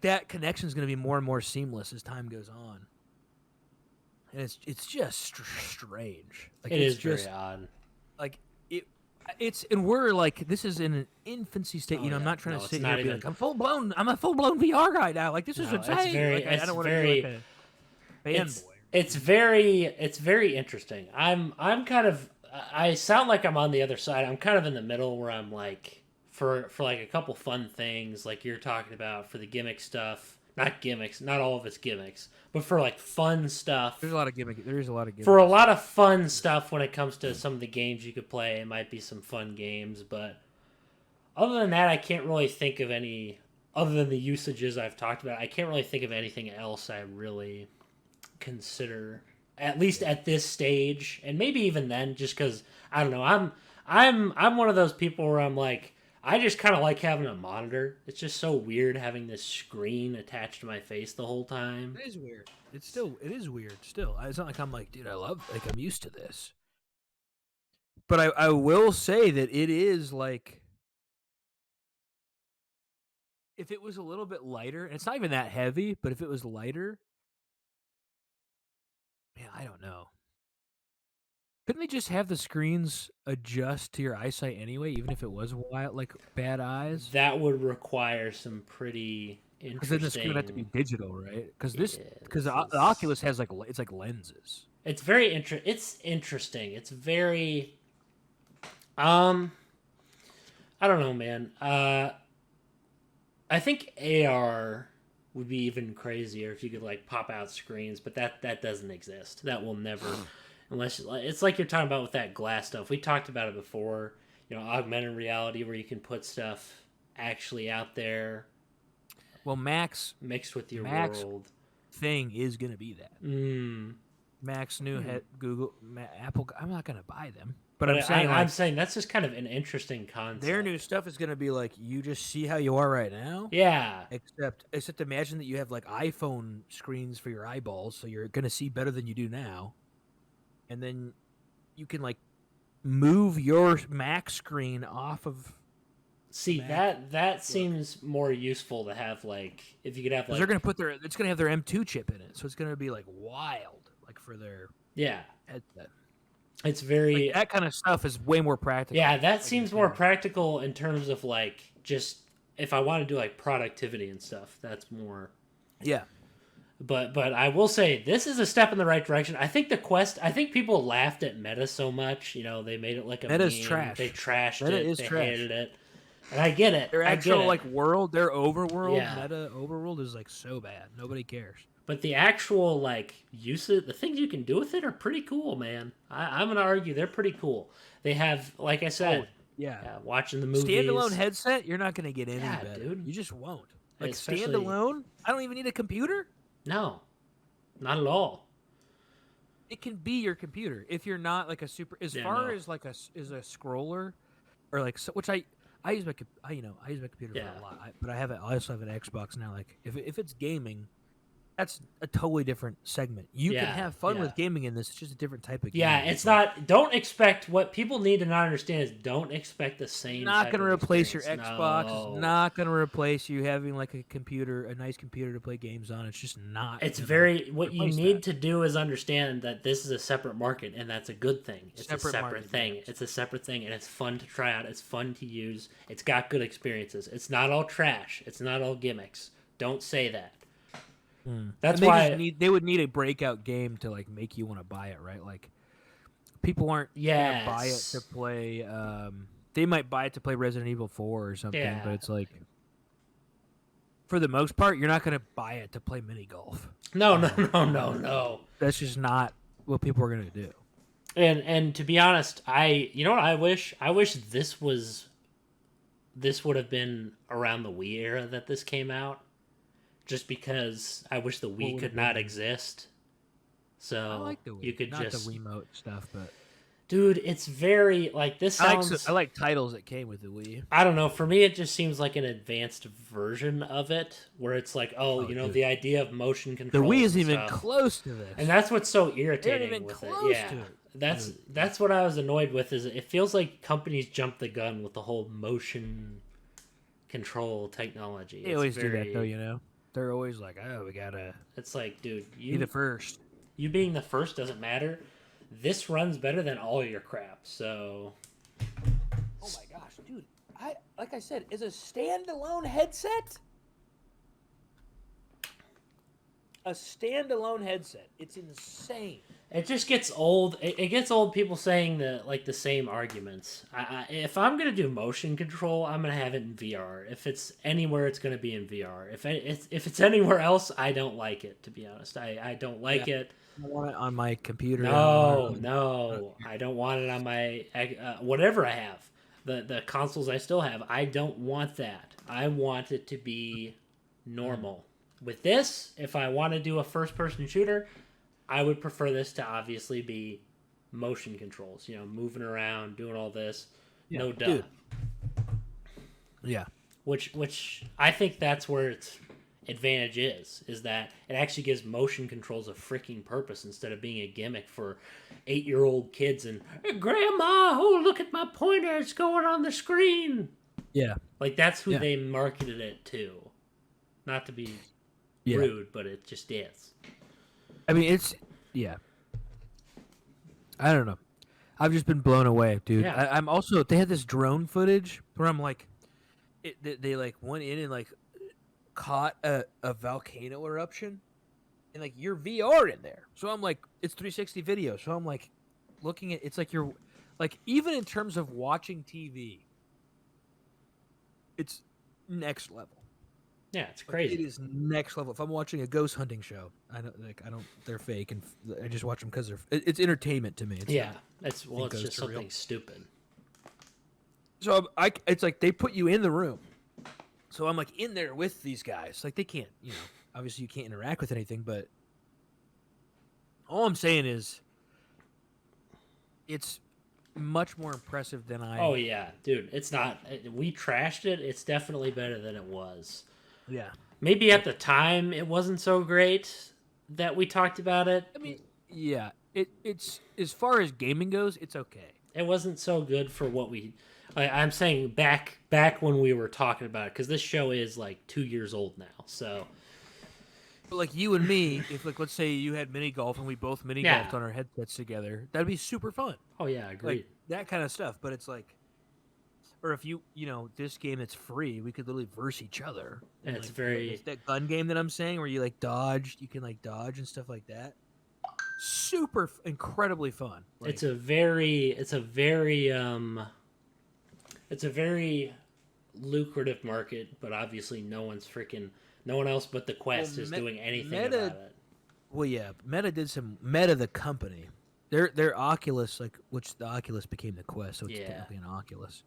that connection is going to be more and more seamless as time goes on, and it's just strange. Like it is just very odd. Like and we're like this is in an infancy state. Oh, I'm not trying to sit here and be even... like I'm a full blown VR guy now. Like this is insane. Very, like, I don't want to be like a fanboy. It's very interesting. I'm kind of, I sound like I'm on the other side. I'm kind of in the middle where I'm like, for like a couple fun things like you're talking about for the gimmick stuff. Not gimmicks, not all of it's gimmicks, but for like fun stuff. There is a lot of gimmicks. For a lot of fun stuff when it comes to some of the games you could play, it might be some fun games, but other than that, I can't really think of any, other than the usages I've talked about, I can't really think of anything else I really consider, at least at this stage, and maybe even then, just because I don't know, I'm one of those people where I'm like, I just kind of like having a monitor. It's just so weird having this screen attached to my face the whole time. It is weird. It is weird still. It's not like I'm like, dude, I'm used to this. But I will say that it is like, if it was a little bit lighter, and it's not even that heavy, but if it was lighter, man, I don't know. Couldn't they just have the screens adjust to your eyesight anyway, even if it was wild, like bad eyes? That would require some pretty interesting. Because then the screen would have to be digital, right? Because the Oculus has like it's like lenses. It's very It's interesting. It's very. I don't know, man. I think AR would be even crazier if you could like pop out screens, but that doesn't exist. That will never. Unless it's like you're talking about with that glass stuff. We talked about it before, augmented reality where you can put stuff actually out there. Well, Max mixed with your world thing is going to be that. Max new Google, Apple. I'm not going to buy them, but I'm saying that's just kind of an interesting concept. Their new stuff is going to be like you just see how you are right now. Yeah. Except imagine that you have like iPhone screens for your eyeballs, so you're going to see better than you do now. And then you can like move your Mac screen off of. See that seems more useful to have, like if you could have like they're gonna it's gonna have their M2 chip in it, so it's gonna be like wild, like for their headset. It's very that kind of stuff is way more practical. Yeah, that seems more practical in terms of like just if I want to do like productivity and stuff. That's more. Yeah. But I will say this is a step in the right direction. I think the Quest. I think people laughed at Meta so much. They made it like a Meta's meme. Trash. They trashed Meta it. Is they trash. Hated it. And I get it. Their actual like world, their overworld, Meta overworld is like so bad. Nobody cares. But the actual like usage, the things you can do with it are pretty cool, man. I'm gonna argue they're pretty cool. They have, like I said, watching the movies. Standalone headset, you're not gonna get any better, dude. You just won't. Like standalone, I don't even need a computer. No, Not at all. It can be your computer if you're not like a super. As far as like is a scroller, or like which I use I use my computer for a lot. But I also have an Xbox now. Like if it's gaming, that's a totally different segment. You can have fun with gaming in this. It's just a different type of game. Yeah, it's not. Don't expect what people need to not understand is don't expect the same. Not going to replace your experience. Xbox. No. It's not going to replace you having like a nice computer to play games on. It's just not. It's very. What you need to do is understand that this is a separate market, and that's a good thing. It's a separate thing. It's a separate thing, and it's fun to try out. It's fun to use. It's got good experiences. It's not all trash. It's not all gimmicks. Don't say that. That's why they would need a breakout game to like make you want to buy it, right? Like people aren't gonna buy it to play. They might buy it to play Resident Evil 4 or something, but it's like for the most part, you're not gonna buy it to play mini golf. No. That's just not what people are gonna do. And to be honest, you know what I wish? I wish this would have been around the Wii era that this came out. Just because I wish the Wii could not exist. So I like the Wii. You could not just the Wiimote stuff, but dude, it's very like this sounds. I like titles that came with the Wii. I don't know. For me, it just seems like an advanced version of it, where it's like, the idea of motion control. The Wii isn't even close to this, and that's what's so irritating with it. Yeah, that's what I was annoyed with. Is it feels like companies jumped the gun with the whole motion control technology. They always do that, though. You know. They're always like, oh, we gotta. It's like, dude, be the first. You being the first doesn't matter. This runs better than all your crap. So. Oh my gosh, dude! Like I said, is a standalone headset. A standalone headset. It's insane. It just gets old. It gets old. People saying the same arguments. If I'm gonna do motion control, I'm gonna have it in VR. If it's anywhere, it's gonna be in VR. If it's anywhere else, I don't like it. To be honest, I don't like it. I want it on my computer. No, I don't want it on my whatever I have. The consoles I still have. I don't want that. I want it to be normal. With this, if I want to do a first-person shooter, I would prefer this to obviously be motion controls. You know, moving around, doing all this. Yeah, no duh. Dude. Yeah. Which I think that's where its advantage is that it actually gives motion controls a freaking purpose instead of being a gimmick for 8-year-old kids and, hey, Grandma, oh, look at my pointer. It's going on the screen. Yeah. Like, that's who they marketed it to. Not to be rude, but it just is. I mean, I don't know. I've just been blown away, dude. Yeah. I'm also, they had this drone footage where I'm like, they like went in and like caught a volcano eruption and like you're VR in there. So I'm like, it's 360 video. So I'm like looking at, it's like you're like, even in terms of watching TV, it's next level. Yeah, it's crazy. It is next level. If I'm watching a ghost hunting show, I don't. They're fake, and I just watch them because it's entertainment to me. It's just something stupid. So it's like they put you in the room. So I'm like in there with these guys. Like they can't, obviously you can't interact with anything. But all I'm saying is, it's much more impressive than I. Oh yeah, dude. It's not. We trashed it. It's definitely better than it was. Yeah. Maybe at the time it wasn't so great that we talked about it. I mean, yeah. It's as far as gaming goes, it's okay. It wasn't so good for what I'm saying back when we were talking about it, because this show is like 2 years old now. So, but like you and me, if like let's say you had mini golf and we both mini golfed on our headsets together, that'd be super fun. Oh yeah, I agree. Like, that kind of stuff. But it's like. Or if this game that's free, we could literally verse each other. And it's very that gun game that I'm saying, where you like dodge, you can like dodge and stuff like that. Super incredibly fun. Like, it's a very lucrative market, but obviously no one else but the Quest is doing anything about it. Well, yeah, Meta the company, their Oculus, which the Oculus became the Quest, so it's technically an Oculus.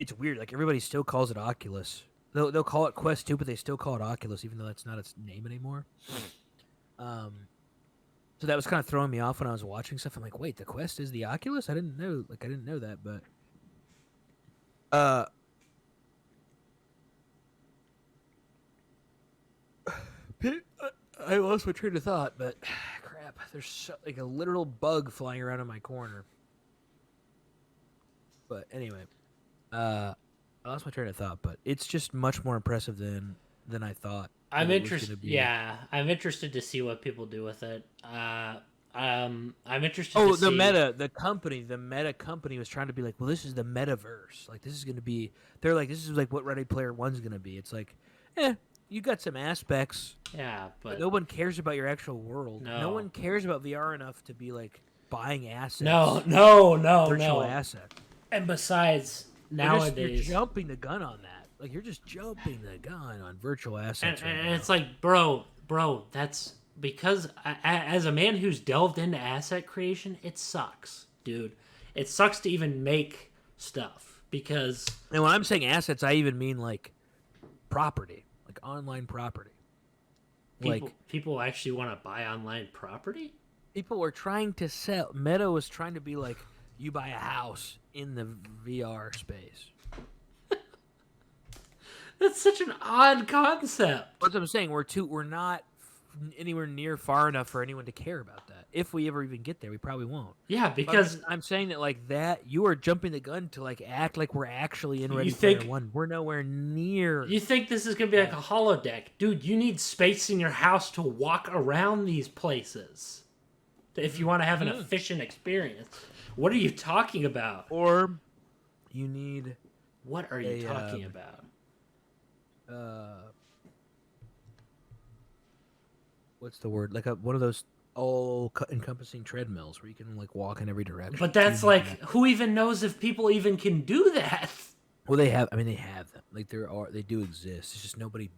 It's weird. Like everybody still calls it Oculus, They'll call it Quest 2, but they still call it Oculus, even though that's not its name anymore. So that was kind of throwing me off when I was watching stuff. I'm like, wait, the Quest is the Oculus? I didn't know. Like, I didn't know that, but I lost my train of thought. But crap, there's like a literal bug flying around in my corner. But anyway, I lost my train of thought. But it's just much more impressive than I thought. I'm interested. Yeah, I'm interested to see what people do with it. I'm interested. Oh, to see... the Meta company was trying to be like, well, this is the metaverse. Like, this is going to be. They're like, this is like what Ready Player One's going to be. It's like, you got some aspects. Yeah, but no one cares about your actual world. No one cares about VR enough to be like buying assets. No, virtual assets. And besides, nowadays, you're jumping the gun on that. Like, you're just jumping the gun on virtual assets. And it's like, bro, that's because as a man who's delved into asset creation, it sucks, dude. It sucks to even make stuff because. And when I'm saying assets, I even mean like property, like online property. People actually want to buy online property? People were trying to sell. Meta was trying to be like, you buy a house in the VR space. That's such an odd concept. That's what I'm saying. We're not anywhere near far enough for anyone to care about that. If we ever even get there, we probably won't. Yeah, because I'm saying that like that, you are jumping the gun to like act like we're actually in Ready Player One. We're nowhere near. You think this is gonna be like a holodeck, dude? You need space in your house to walk around these places if you want to have an efficient experience. What are you talking about? Or you need. What are you talking about? What's the word? Like one of those all-encompassing treadmills where you can like walk in every direction. But that's like, who even knows if people even can do that? Well, they have. I mean, they have them. Like they do exist. It's just nobody.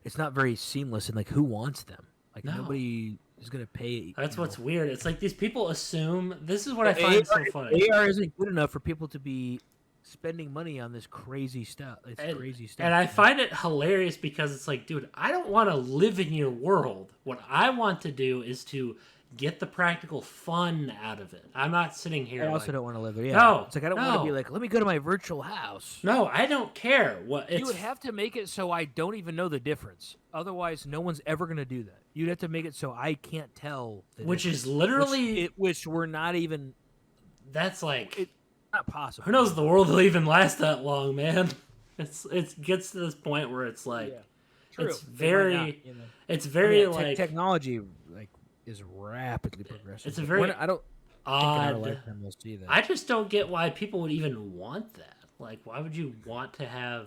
It's not very seamless, and like, who wants them? Like, nobody is gonna pay. That's what's weird. It's like these people assume. This is what I find so funny. AR isn't good enough for people to be spending money on this crazy stuff. And I find it hilarious because it's like, dude, I don't want to live in your world. What I want to do is to get the practical fun out of it. I'm not sitting here. I also don't want to live there. Yeah. No, it's like I don't want to be like, let me go to my virtual house. No, I don't care. You would have to make it so I don't even know the difference. Otherwise, no one's ever going to do that. You'd have to make it so I can't tell. Which is literally, which we're not even. That's like. Not possible. Who knows if the world will even last that long, man? It gets to this point where it's like, True. It's very, not, it's very like technology like is rapidly progressing. It's a very I don't odd. think in our lifetime we'll see that. I just don't get why people would even want that. Like, why would you want to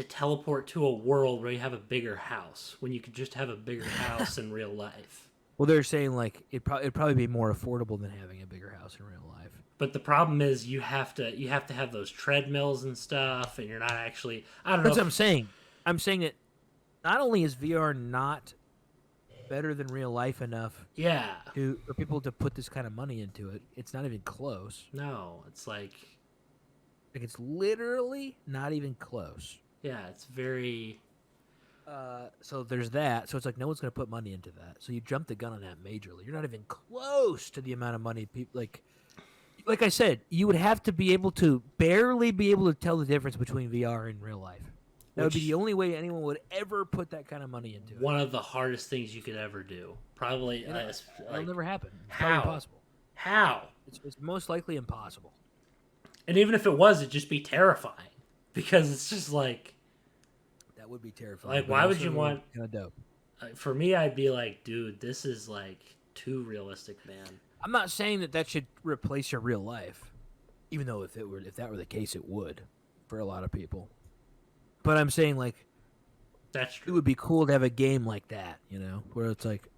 teleport to a world where you have a bigger house when you could just have a bigger house in real life? Well, they're saying like it'd probably be more affordable than having a bigger house in real life. But the problem is you have to have those treadmills and stuff, and you're not actually. I don't know. That's what I'm saying. I'm saying that not only is VR not better than real life enough, for people to put this kind of money into it, it's not even close. No, it's like it's literally not even close. Yeah, it's very. So there's that. So it's like no one's going to put money into that. So you jump the gun on that majorly. You're not even close to the amount of money people like I said, you would have to be able to barely be able to tell the difference between VR and real life. That would be the only way anyone would ever put that kind of money into it. One of the hardest things you could ever do. Probably. It'll never happen. It's how? probably impossible. How? It's most likely impossible. And even if it was, it'd just be terrifying. Because it's just like... That would be terrifying. Like, why would you want... Kind of dope. For me, I'd be like, dude, this is like too realistic, man. I'm not saying that should replace your real life, even though if that were the case, it would for a lot of people. But I'm saying like that's true. It would be cool to have a game like that, where it's like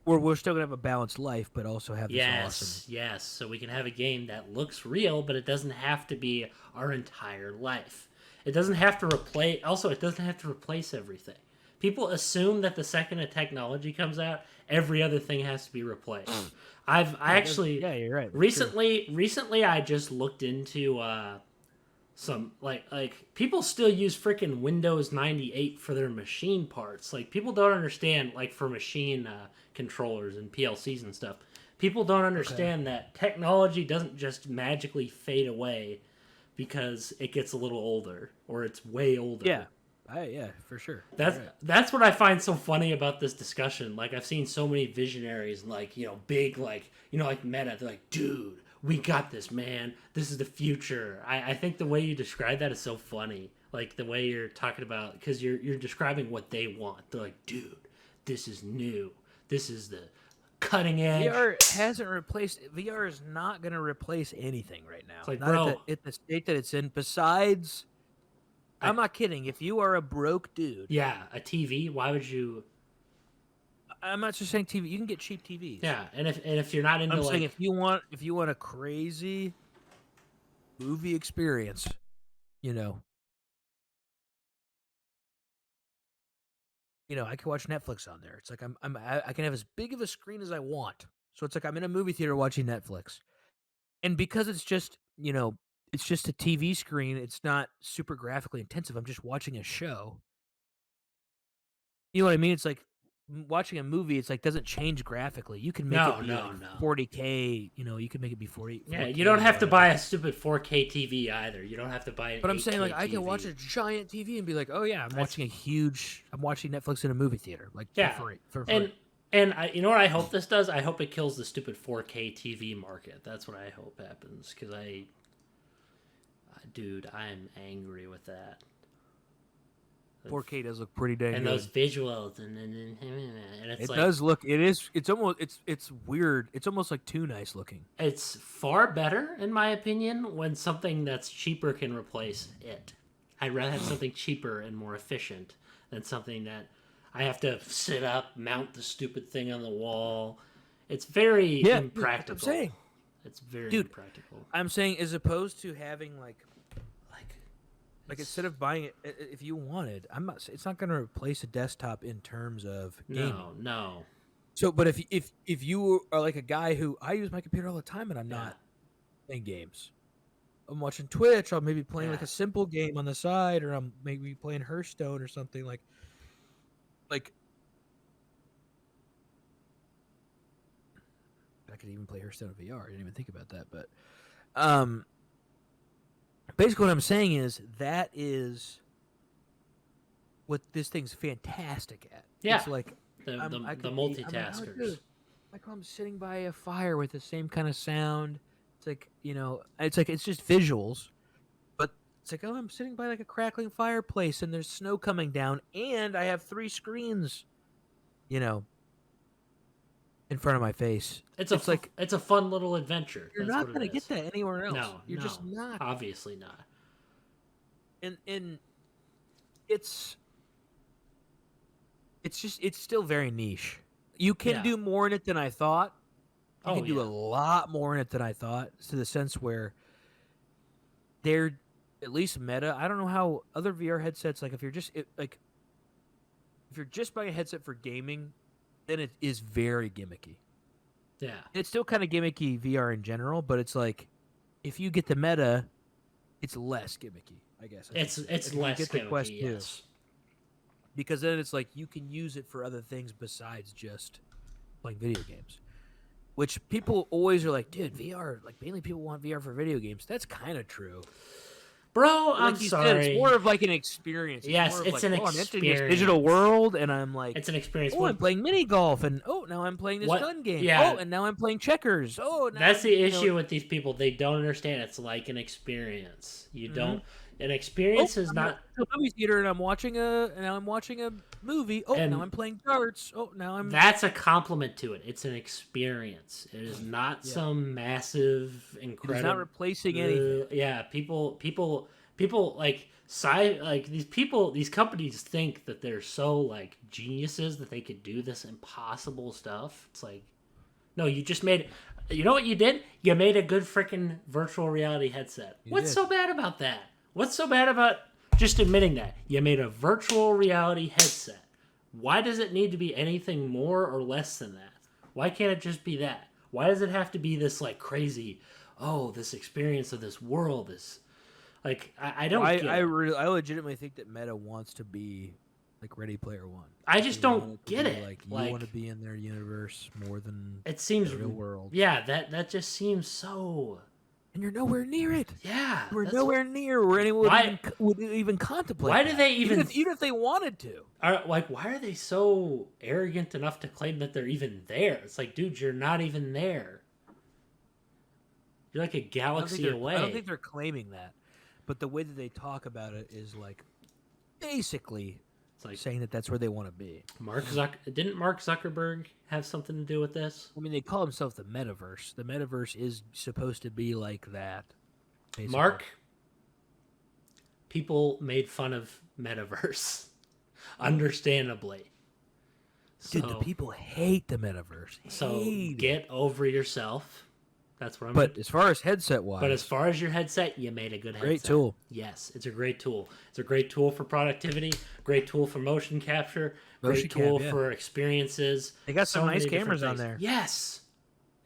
we're still gonna have a balanced life, but also have this awesome. Yes. So we can have a game that looks real, but it doesn't have to be our entire life. It doesn't have to replace. Also, it doesn't have to replace everything. People assume that the second a technology comes out, every other thing has to be replaced. Yeah, you're right. Recently, I just looked into some like people still use freaking Windows 98 for their machine parts. Like people don't understand, like for machine controllers and PLCs and stuff. People don't understand that technology doesn't just magically fade away because it gets a little older or it's way older. Yeah. Yeah, for sure. That's what I find so funny about this discussion. Like I've seen so many visionaries and like, big, like, like Meta, they're like, dude, we got this, man. This is the future. I think the way you describe that is so funny. Like the way you're talking about, because you're describing what they want. They're like, dude, this is new. This is the cutting edge. VR is not going to replace anything right now. It's like, not bro, at the state that it's in. Besides, I'm not kidding. If you are a broke dude, yeah, a TV. Why would you? I'm not just saying TV. You can get cheap TVs. Yeah, and if you're not into, I'm saying if you want a crazy movie experience, I can watch Netflix on there. It's like I can have as big of a screen as I want. So it's like I'm in a movie theater watching Netflix, and because it's just it's just a TV screen. It's not super graphically intensive. I'm just watching a show. You know what I mean? It's like watching a movie. It's like doesn't change graphically. You can make it be like 40K. You can make it be 40. Yeah, 4K you don't have to buy a stupid 4K TV either. You don't have to buy an. But I'm saying like TV. I can watch a giant TV and be like, oh yeah, I'm watching Netflix in a movie theater, like for free. And you know what I hope this does? I hope it kills the stupid 4K TV market. That's what I hope happens because dude, I am angry with that. 4K does look pretty dang and good. Those visuals and it's does look. It's weird. It's almost like too nice looking. It's far better in my opinion when something that's cheaper can replace it. I'd rather have something cheaper and more efficient than something that I have to sit up, mount the stupid thing on the wall. It's very impractical. I'm saying. It's very impractical. I'm saying as opposed to having like instead of buying it, if you wanted, it's not going to replace a desktop in terms of gaming. No. So, but if you are like a guy who I use my computer all the time and I'm not playing games, I'm watching Twitch. I'll maybe playing like a simple game on the side, or I'm maybe playing Hearthstone or something like. I could even play Hearthstone in VR. I didn't even think about that, but basically what I'm saying is that is what this thing's fantastic at. Yeah, it's like the multitaskers. I'm sitting by a fire with the same kind of sound. It's like it's just visuals, but it's like I'm sitting by like a crackling fireplace and there's snow coming down, and I have 3 screens, in front of my face. It's a fun little adventure. You're not going to get that anywhere else. No, you're just not. Obviously not. And it's still very niche. You can do more in it than I thought. You can do a lot more in it than I thought, to the sense where they're at least Meta. I don't know how other VR headsets, like if you're just buying a headset for gaming, then it is very gimmicky. Yeah. It's still kind of gimmicky VR in general, but it's like if you get the Meta, it's less gimmicky, I guess. It's less gimmicky, the Quest 2. Because then it's like you can use it for other things besides just playing video games. Which people always are like, dude, VR, like mainly people want VR for video games. That's kind of true. Bro, I'm sorry. Said, it's more of like an experience. It's an experience. I'm entering this digital world, and I'm like, it's an experience. I'm playing mini golf, and now I'm playing this gun game. Yeah. And now I'm playing checkers. That's the issue with these people. They don't understand. It's like an experience. You don't. An experience is not a movie theater, and I'm watching a movie. Now I'm playing darts. Now I'm. That's a compliment to it. It's an experience. It is not some massive, incredible. It's not replacing anything. People like these companies think that they're so like geniuses that they could do this impossible stuff. It's like, no, you just made. You know what you did? You made a good freaking virtual reality headset. What's so bad about that? What's so bad about just admitting that? You made a virtual reality headset. Why does it need to be anything more or less than that? Why can't it just be that? Why does it have to be this like crazy, this experience of this world, this Like I don't get I it. legitimately think that Meta wants to be like Ready Player One. I just They want don't to get be it. Like you Like, want to be in their universe more than it seems the real world. Yeah, that just seems so. And you're nowhere near it. Yeah, We're that's nowhere near where anyone why. would even contemplate. Why do that. they even if they wanted to? why are they so arrogant enough to claim that they're even there? It's like, dude, you're not even there. You're like a galaxy away. I don't think they're claiming that, but the way that they talk about it is like basically It's like saying that that's where they want to be. Didn't Mark Zuckerberg have something to do with this? I mean, they call themselves the metaverse. The metaverse is supposed to be like that. Basically. Mark, people made fun of metaverse, understandably. Dude, the people hate the metaverse. So Hate get it. over yourself. That's what I'm. But as far as headset wise, But as far as your headset, you made a good headset. Great tool. Yes, it's a great tool. It's a great tool for productivity, great tool for motion capture, great tool for experiences. They got some nice many different cameras on things. there. Yes.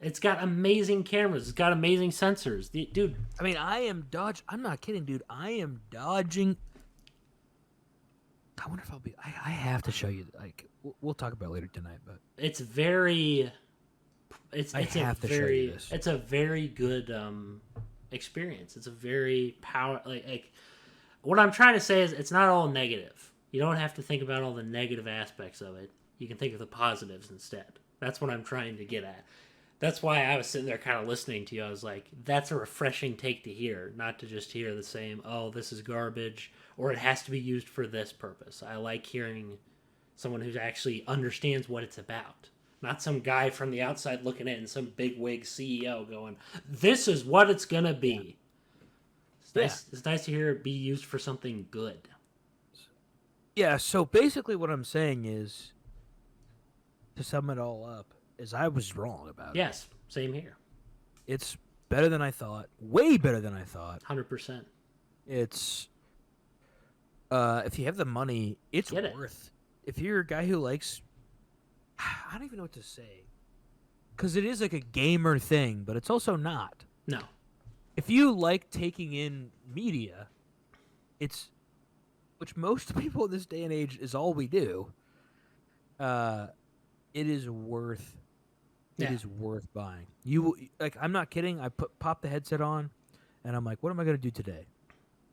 It's got amazing cameras. It's got amazing sensors. Dude. I mean, I'm not kidding, dude. I am dodging. I wonder if I'll be. I have to show you. Like, we'll talk about it later tonight, but It's very. I have to show you this. It's a very good experience. It's a very like what I'm trying to say is it's not all negative. You don't have to think about all the negative aspects of it. You can think of the positives instead. That's what I'm trying to get at. That's why I was sitting there kind of listening to you. I was like, that's a refreshing take to hear, not to just hear the same, oh, this is garbage, or it has to be used for this purpose. I like hearing someone who actually understands what it's about. Not some guy from the outside looking in, some big wig CEO going, this is what it's going to be. Yeah. It's nice to hear it be used for something good. Yeah, so basically what I'm saying is, to sum it all up, is I was wrong about it. Yes, same here. It's better than I thought. Way better than I thought. 100%. It's, if you have the money, it's worth. If you're a guy who likes... I don't even know what to say. Because it is like a gamer thing, but it's also not. No. If you like taking in media, which most people in this day and age is all we do, it is worth buying. I'm not kidding. I pop the headset on, and I'm like, what am I going to do today?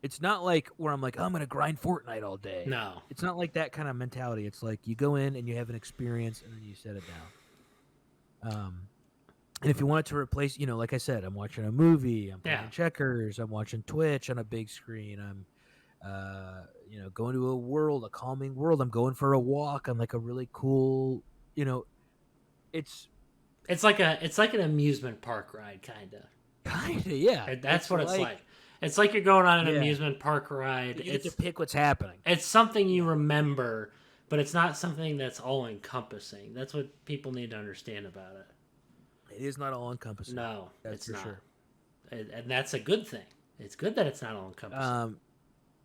It's not like where I'm like, oh, I'm going to grind Fortnite all day. No. It's not like that kind of mentality. It's like you go in and you have an experience and then you set it down. And if you want it to replace, like I said, I'm watching a movie, I'm playing checkers, I'm watching Twitch on a big screen, I'm, going to a calming world. I'm going for a walk on like a really cool, it's like an amusement park ride, kind of. Yeah. That's what it's like. It's like you're going on an amusement park ride. You get to pick what's happening. It's something you remember, but it's not something that's all-encompassing. That's what people need to understand about it. It is not all-encompassing. No, it's not. Sure. And that's a good thing. It's good that it's not all-encompassing.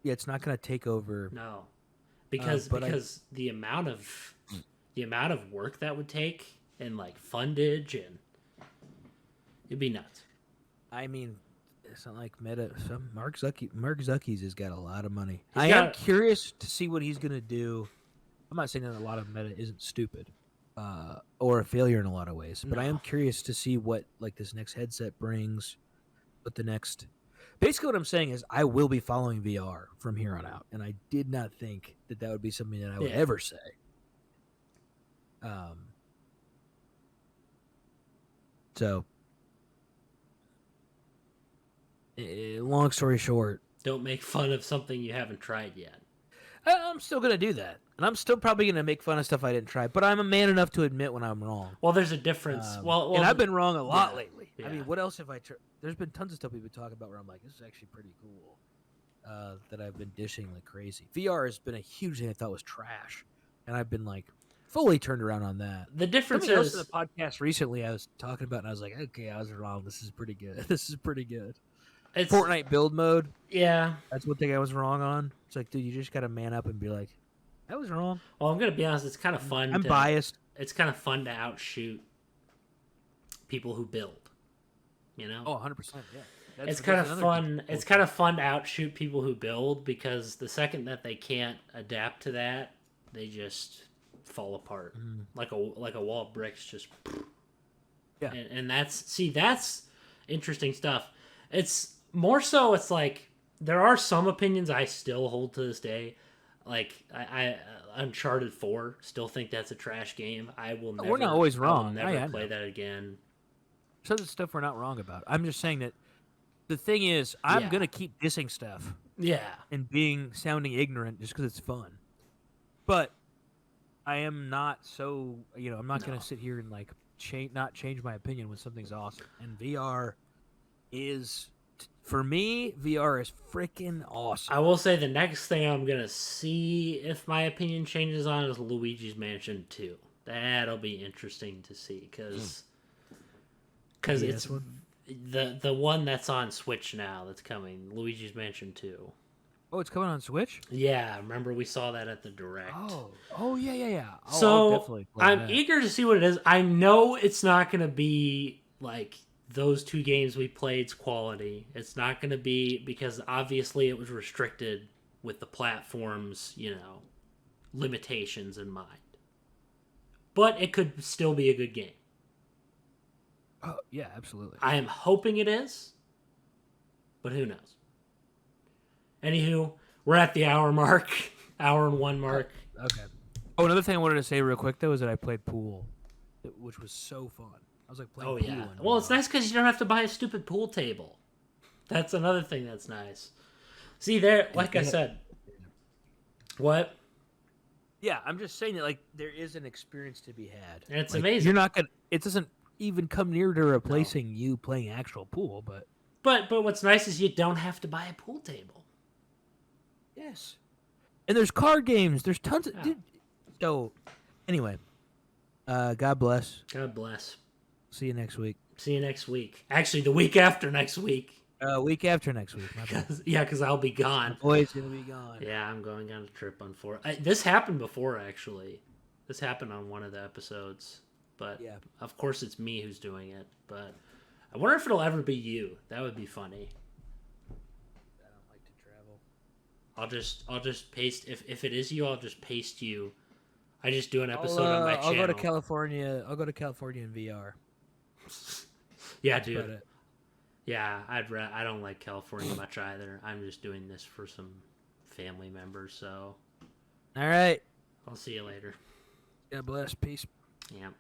Yeah, it's not going to take over. No, because the amount of work that would take and like fundage and it'd be nuts. I mean, it's not like Meta. Mark Zuckies has got a lot of money. I am curious to see what he's going to do. I'm not saying that a lot of Meta isn't stupid or a failure in a lot of ways, but I am curious to see what like this next headset brings. What the next. Basically, what I'm saying is I will be following VR from here on out, and I did not think that would be something that I would ever say. So. Long story short, don't make fun of something you haven't tried yet. I'm still going to do that. And I'm still probably going to make fun of stuff I didn't try. But I'm a man enough to admit when I'm wrong. Well, there's a difference. And I've been wrong a lot lately. Yeah. I mean, what else have I tried? There's been tons of stuff we've been talking about where I'm like, this is actually pretty cool. That I've been dishing like crazy. VR has been a huge thing I thought was trash. And I've been like fully turned around on that. The difference Something is... else in the podcast recently I was talking about, and I was like, okay, I was wrong. This is pretty good. This is pretty good. It's Fortnite build mode. Yeah. That's one thing I was wrong on. It's like, dude, you just got to man up and be like, I was wrong. Well, I'm going to be honest. It's kind of fun. I'm biased. It's kind of fun to outshoot people who build, Oh, 100%, yeah. it's kind of fun. It's kind of fun to outshoot people who build, because the second that they can't adapt to that, they just fall apart like a wall of bricks. Just yeah, and that's interesting stuff. It's more so. It's like there are some opinions I still hold to this day. Like I Uncharted 4, still think that's a trash game. I will never. We're not always wrong. I will never play that again. Some of the stuff we're not wrong about. I'm just saying that the thing is, I'm Yeah. gonna keep dissing stuff Yeah. and sounding ignorant just because it's fun. But I am not so, I'm not gonna sit here and like not change my opinion when something's awesome. And VR is, for me, VR is freaking awesome. I will say the next thing I'm gonna see if my opinion changes on is Luigi's Mansion 2. That'll be interesting to see, because it's the one that's on Switch now that's coming, Luigi's Mansion 2. Oh, it's coming on Switch? Yeah, remember we saw that at the Direct. Oh yeah. So I'll definitely play I'm that. eager to see what it is. I know it's not gonna be like those two games we played's quality. It's not gonna be, because obviously it was restricted with the platform's, limitations in mind. But it could still be a good game. Oh, yeah, absolutely. I am hoping it is, but who knows? Anywho, we're at the hour mark, hour and 1 mark. Okay. Oh, another thing I wanted to say real quick, though, is that I played pool, which was so fun. I was like playing pool. Yeah. Well, it's nice because you don't have to buy a stupid pool table. That's another thing that's nice. See, there, like I said. What? Yeah, I'm just saying that, like, there is an experience to be had. And it's like, amazing. You're not gonna. It doesn't even come near to replacing you playing actual pool, but. But what's nice is you don't have to buy a pool table. Yes. And there's card games. There's tons of. Dude, so, anyway, God bless. God bless. See you next week. See you next week. Actually, the week after next week. Week after next week. Because I'll be gone. The boy's gonna be gone. Yeah, I'm going on a trip on 4. This happened before, actually. This happened on one of the episodes. But, of course, it's me who's doing it. But I wonder if it'll ever be you. That would be funny. I don't like to travel. I'll just paste. If it is you, I'll just paste you. I just do an episode on my channel. I'll go to California. I'll go to California in VR. Yeah, dude. Yeah, I don't like California much either. I'm just doing this for some family members, so. All right. I'll see you later. God bless. Peace. Yeah.